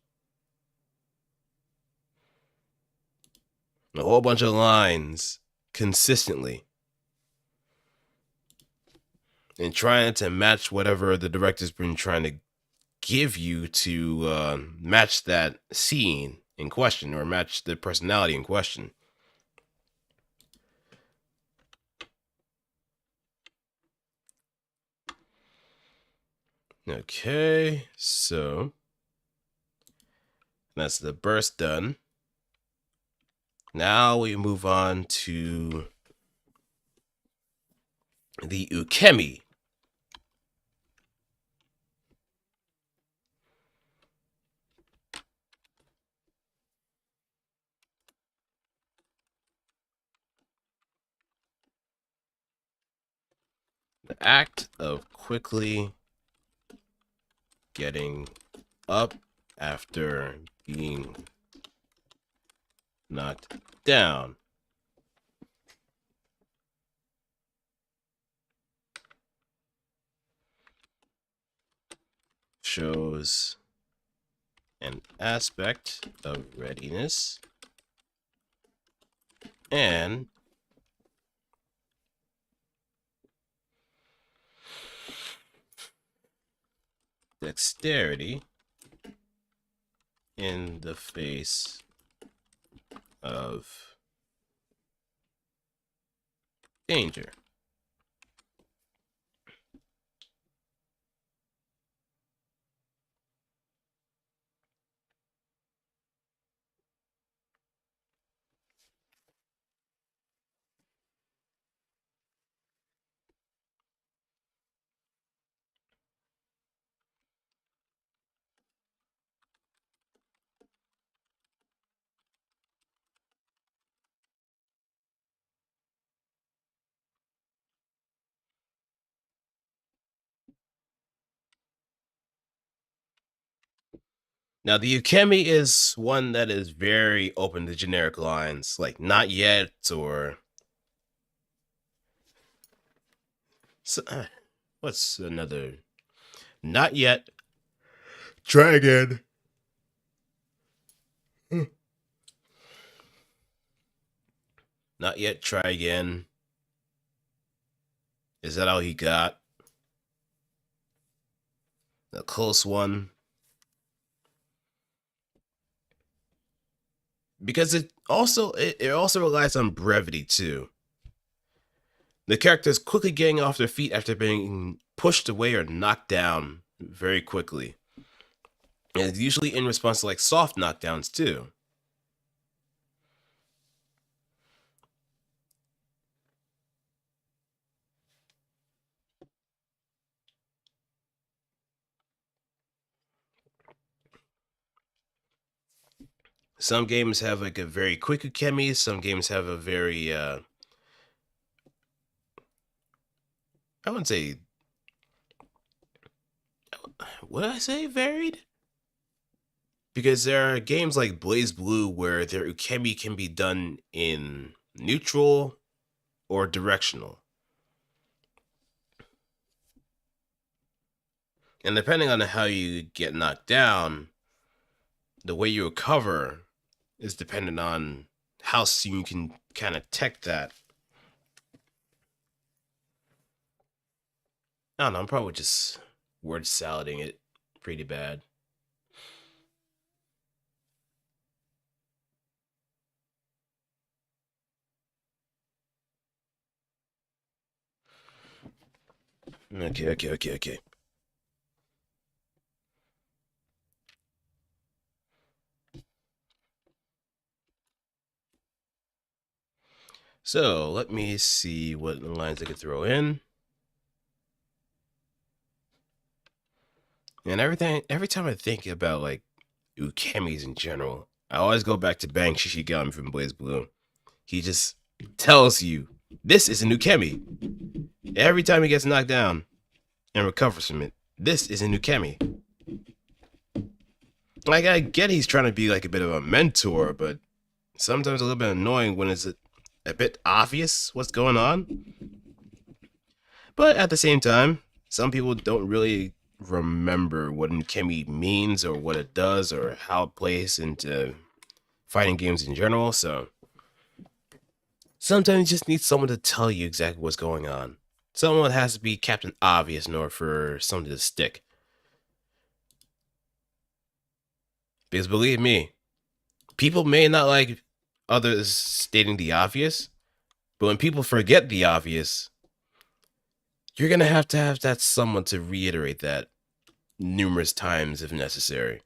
A whole bunch of lines consistently. And trying to match whatever the director's been trying to give you to match that scene in question or match the personality in question. Okay, so that's the burst done. Now we move on to the ukemi. The act of quickly getting up after being knocked down. Shows an aspect of readiness and dexterity in the face of danger. Now, the Ukemi is one that is very open to generic lines, like not yet or. What's another? Not yet. Try again. Not yet. Try again. Is that all he got? A close one. Because it also relies on brevity too. The characters quickly getting off their feet after being pushed away or knocked down very quickly. And it's usually in response to like soft knockdowns too. Some games have like a very quick ukemi, some games have a very I wouldn't say, what did I say, varied? Because there are games like Blaze Blue where their ukemi can be done in neutral or directional. And depending on how you get knocked down, the way you recover is dependent on how soon you can kind of tech that. I don't know, I'm probably just word salading it pretty bad. Okay. So let me see what lines I could throw in. And every time I think about like ukemis in general, I always go back to Bang Shishigami from Blaze Blue. He just tells you this is a ukemi. Every time he gets knocked down and recovers from it, this is a ukemi. Like I get he's trying to be like a bit of a mentor, but sometimes a little bit annoying when it's a bit obvious what's going on. But at the same time, some people don't really remember what ukemi means or what it does or how it plays into fighting games in general. So sometimes you just need someone to tell you exactly what's going on. Someone has to be Captain Obvious in order for something to stick. Because believe me, people may not like others stating the obvious, but when people forget the obvious, you're going to have that someone to reiterate that numerous times if necessary.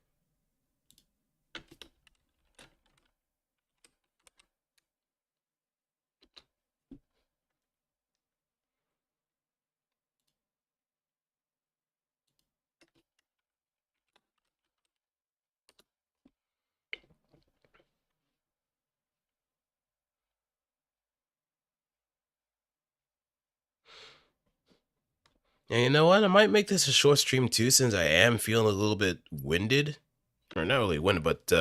And you know what? I might make this a short stream too, since I am feeling a little bit winded. or not really win, but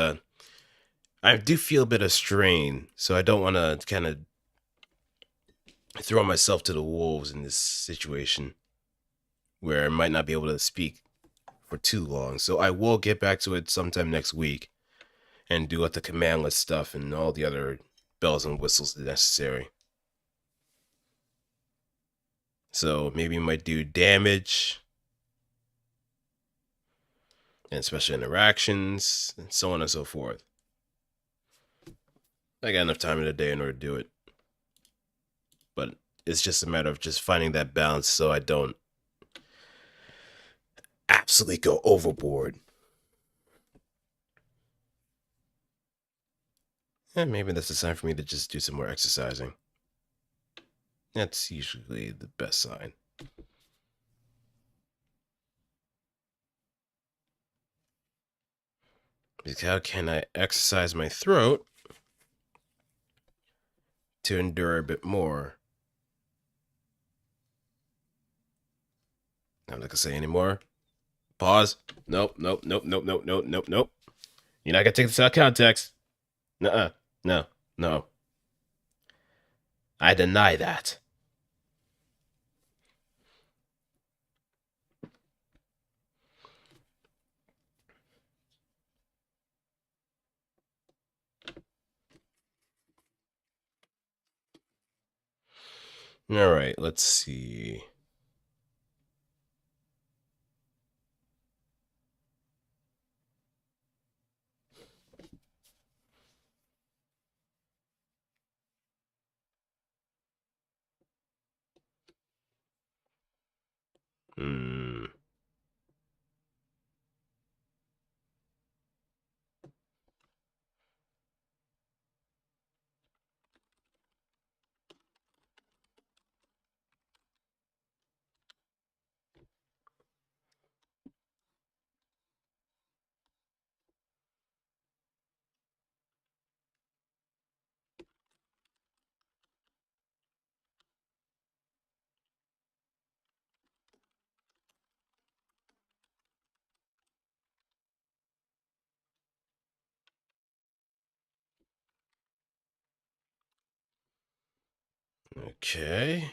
I do feel a bit of strain, so I don't want to kind of throw myself to the wolves in this situation where I might not be able to speak for too long. So I will get back to it sometime next week and do the commandless stuff and all the other bells and whistles necessary. So maybe we might do damage and special interactions and so on and so forth. I got enough time in the day in order to do it. But it's just a matter of just finding that balance so I don't absolutely go overboard. And maybe that's the sign for me to just do some more exercising. That's usually the best sign. Because how can I exercise my throat to endure a bit more? I'm not gonna say anymore. Pause. Nope, nope, nope, nope, nope, nope, nope, nope. You're not gonna take this out of context. Nuh-uh. No, no. I deny that. All right, let's see. Hmm. Okay.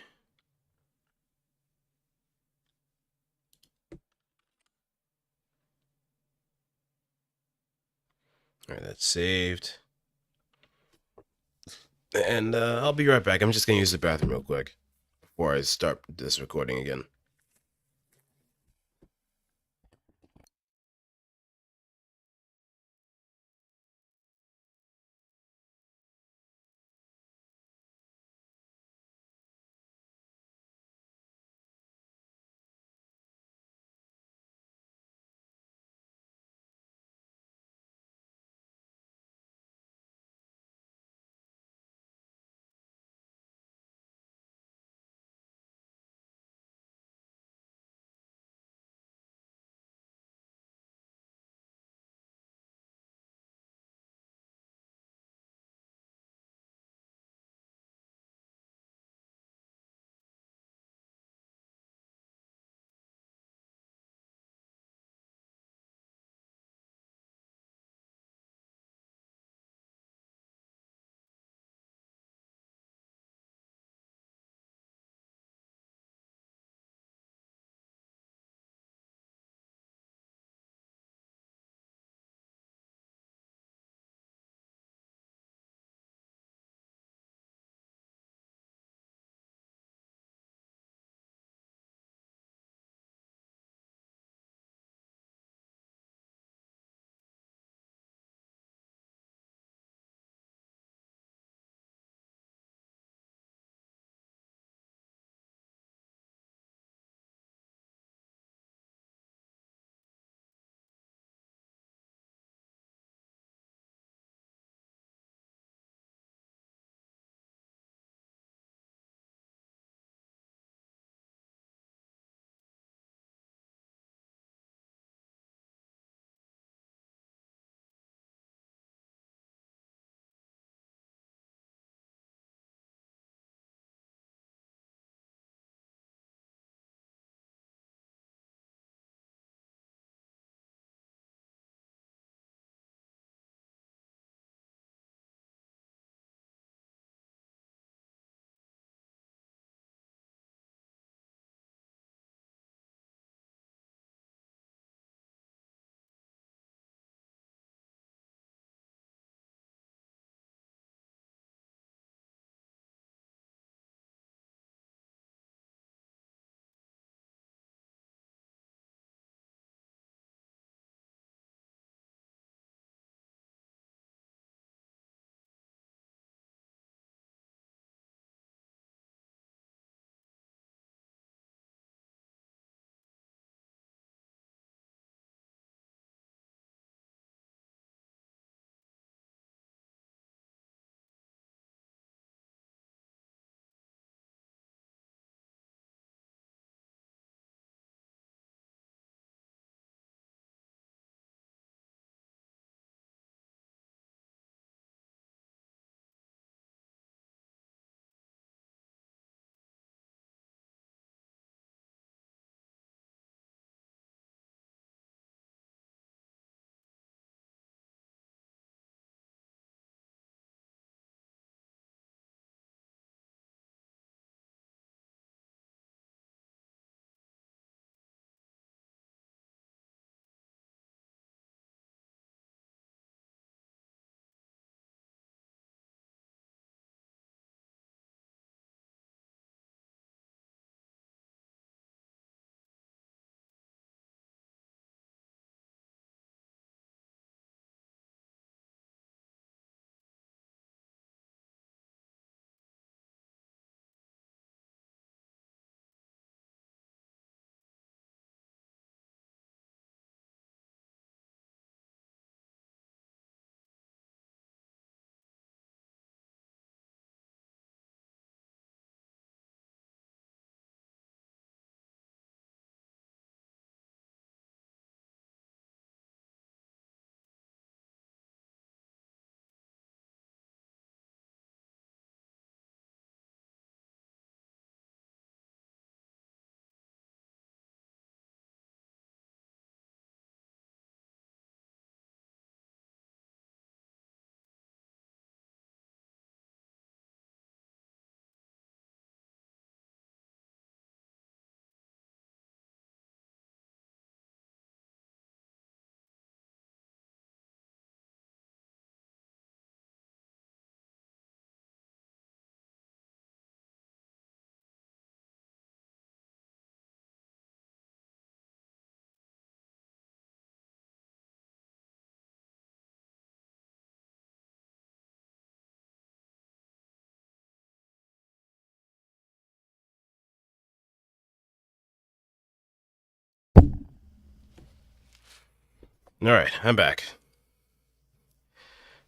All right, that's saved. And I'll be right back. I'm just gonna use the bathroom real quick before I start this recording again. Alright, I'm back.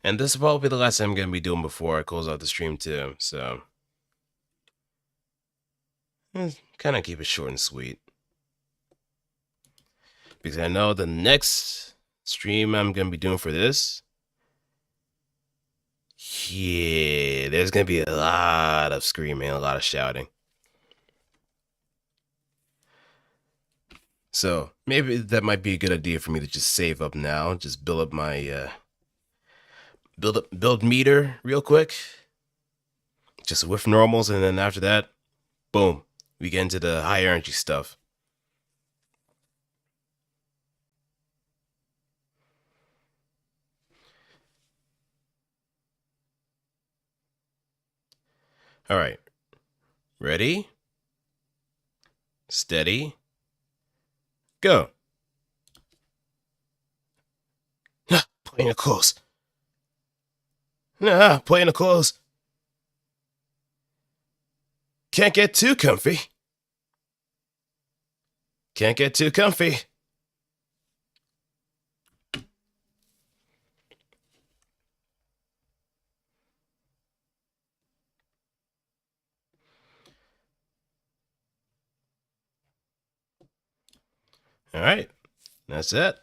And this will probably be the last time I'm going to be doing before I close out the stream too, so kind of keep it short and sweet. Because I know the next stream I'm going to be doing for this, yeah, there's going to be a lot of screaming, a lot of shouting. So maybe that might be a good idea for me to just save up now, just build up my build meter real quick, just with normals, and then after that, boom, we get into the high energy stuff. All right, ready, steady, go. Playing it close. Nah, playing it close. Can't get too comfy. Can't get too comfy. All right, that's it.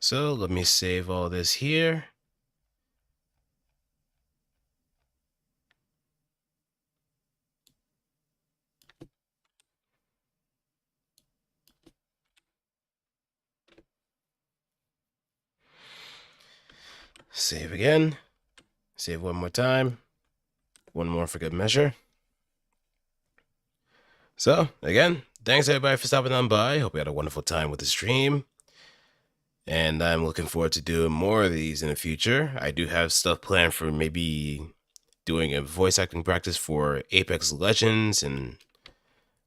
So let me save all this here. Save again. Save one more time. One more for good measure. So, again, thanks everybody for stopping on by. Hope you had a wonderful time with the stream. And I'm looking forward to doing more of these in the future. I do have stuff planned for maybe doing a voice acting practice for Apex Legends and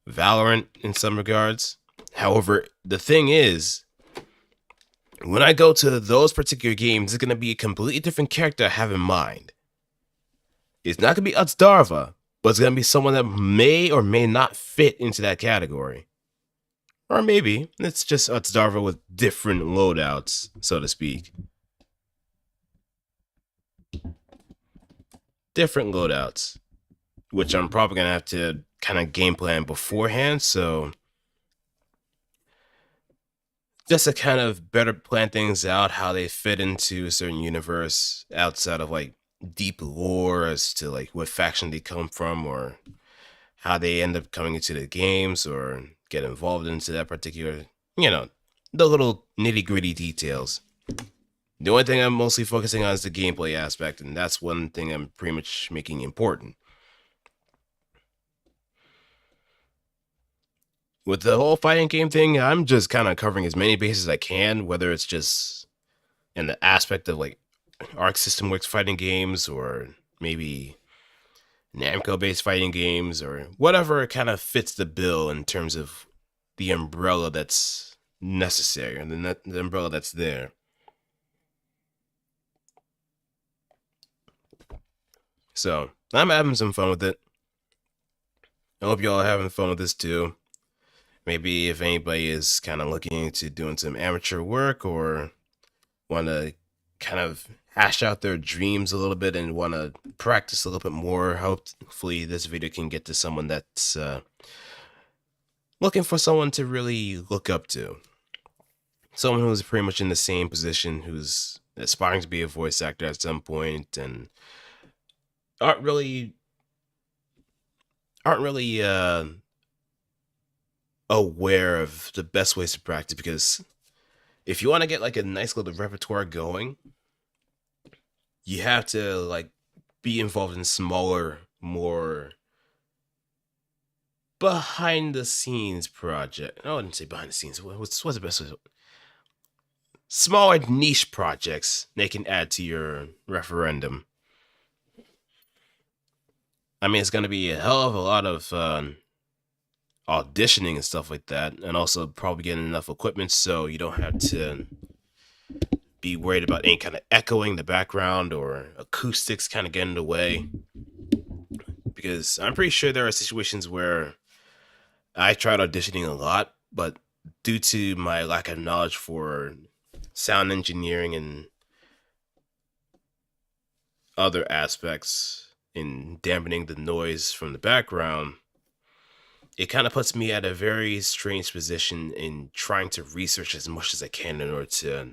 Valorant in some regards. However, the thing is, when I go to those particular games, it's going to be a completely different character I have in mind. It's not going to be Utsdarva, but it's going to be someone that may or may not fit into that category. Or maybe it's just Utsdarva with different loadouts, so to speak. Different loadouts, which I'm probably going to have to kind of game plan beforehand, so just to kind of better plan things out, how they fit into a certain universe outside of like deep lore as to like what faction they come from or how they end up coming into the games or get involved into that particular, the little nitty gritty details. The only thing I'm mostly focusing on is the gameplay aspect, and that's one thing I'm pretty much making important. With the whole fighting game thing, I'm just kind of covering as many bases as I can, whether it's just in the aspect of like Arc System Works fighting games or maybe Namco based fighting games or whatever kind of fits the bill in terms of the umbrella that's necessary and the umbrella that's there. So I'm having some fun with it. I hope y'all are having fun with this too. Maybe if anybody is kind of looking into doing some amateur work or want to kind of hash out their dreams a little bit and want to practice a little bit more, hopefully this video can get to someone that's looking for someone to really look up to. Someone who's pretty much in the same position, who's aspiring to be a voice actor at some point and aren't really aware of the best ways to practice, because if you want to get like a nice little repertoire going, you have to like be involved in smaller, more behind the scenes project. I wouldn't say behind the scenes. What's the best way? Smaller niche projects they can add to your referendum. I mean, it's going to be a hell of a lot of auditioning and stuff like that, and also probably getting enough equipment so you don't have to be worried about any kind of echoing in the background or acoustics kind of getting in the way. Because I'm pretty sure there are situations where I tried auditioning a lot, but due to my lack of knowledge for sound engineering and other aspects in dampening the noise from the background, it kind of puts me at a very strange position in trying to research as much as I can in order to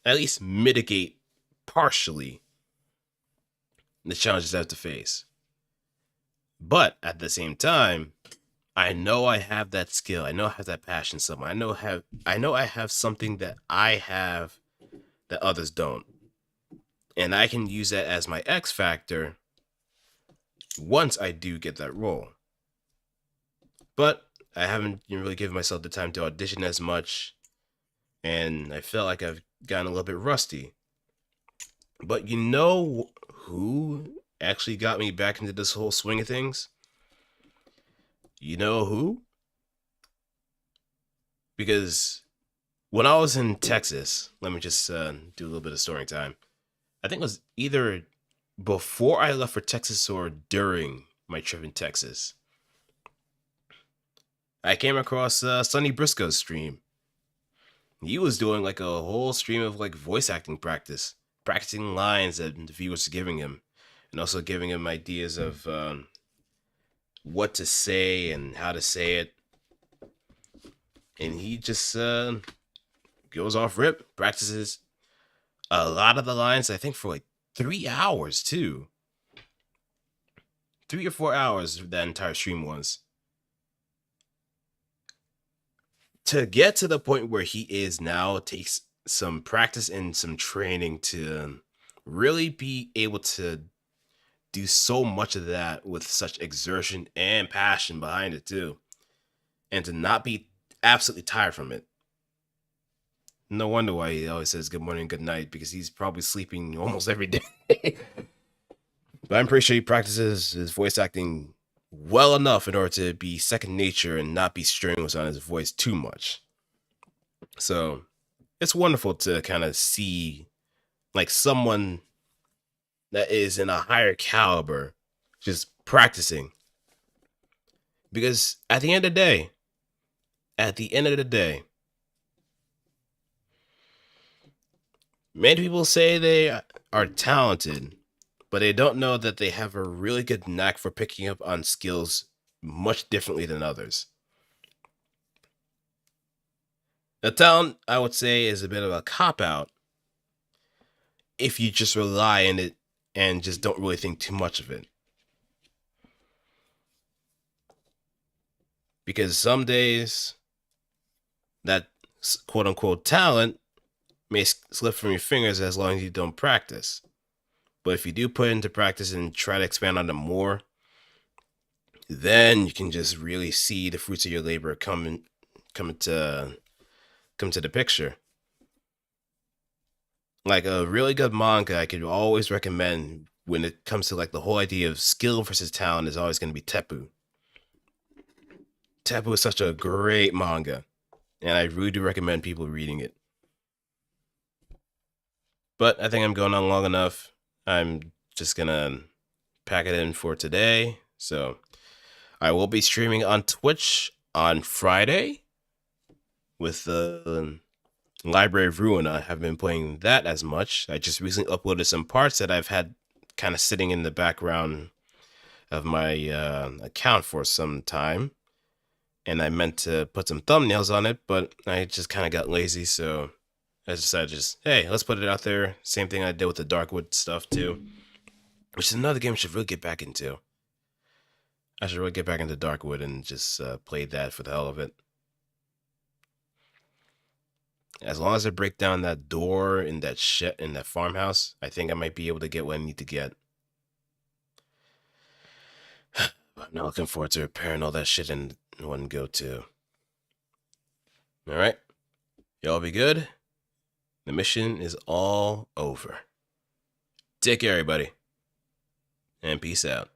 at least mitigate partially the challenges I have to face. But at the same time, I know I have that skill. I know I have that passion somewhere. I know I have something that I have that others don't. And I can use that as my X factor once I do get that role. But I haven't really given myself the time to audition as much, and I felt like I've gotten a little bit rusty. But you know who actually got me back into this whole swing of things? You know who? Because when I was in Texas, let me just do a little bit of story time. I think it was either before I left for Texas or during my trip in Texas. I came across Sonny Briscoe's stream. He was doing like a whole stream of like voice acting practice, practicing lines that the viewers were giving him, and also giving him ideas of what to say and how to say it. And he just goes off rip, practices a lot of the lines, I think for like 3 hours too. 3 or 4 hours that entire stream was. To get to the point where he is now takes some practice and some training to really be able to do so much of that with such exertion and passion behind it too, and to not be absolutely tired from it. No wonder why he always says good morning, good night, because he's probably sleeping almost every day. But I'm pretty sure he practices his voice acting well enough in order to be second nature and not be strenuous on his voice too much. So it's wonderful to kind of see like someone that is in a higher caliber just practicing. Because at the end of the day, many people say they are talented, but they don't know that they have a really good knack for picking up on skills much differently than others. The talent, I would say, is a bit of a cop out if you just rely on it and just don't really think too much of it. Because some days, that quote unquote talent may slip from your fingers as long as you don't practice. But if you do put it into practice and try to expand on it more, then you can just really see the fruits of your labor come to the picture. Like a really good manga I could always recommend when it comes to like the whole idea of skill versus talent is always going to be Teppu. Teppu is such a great manga, and I really do recommend people reading it. But I think I'm going on long enough. I'm just gonna pack it in for today. So I will be streaming on Twitch on Friday with the Library of Ruin. I haven't been playing that as much. I just recently uploaded some parts that I've had kind of sitting in the background of my account for some time. And I meant to put some thumbnails on it, but I just kind of got lazy, so I decided just, hey, let's put it out there. Same thing I did with the Darkwood stuff too, which is another game I should really get back into. I should really get back into Darkwood and just play that for the hell of it. As long as I break down that door in that in that farmhouse, I think I might be able to get what I need to get. But I'm not looking forward to repairing all that shit in one go too. All right, y'all be good. The mission is all over. Take care, everybody, and peace out.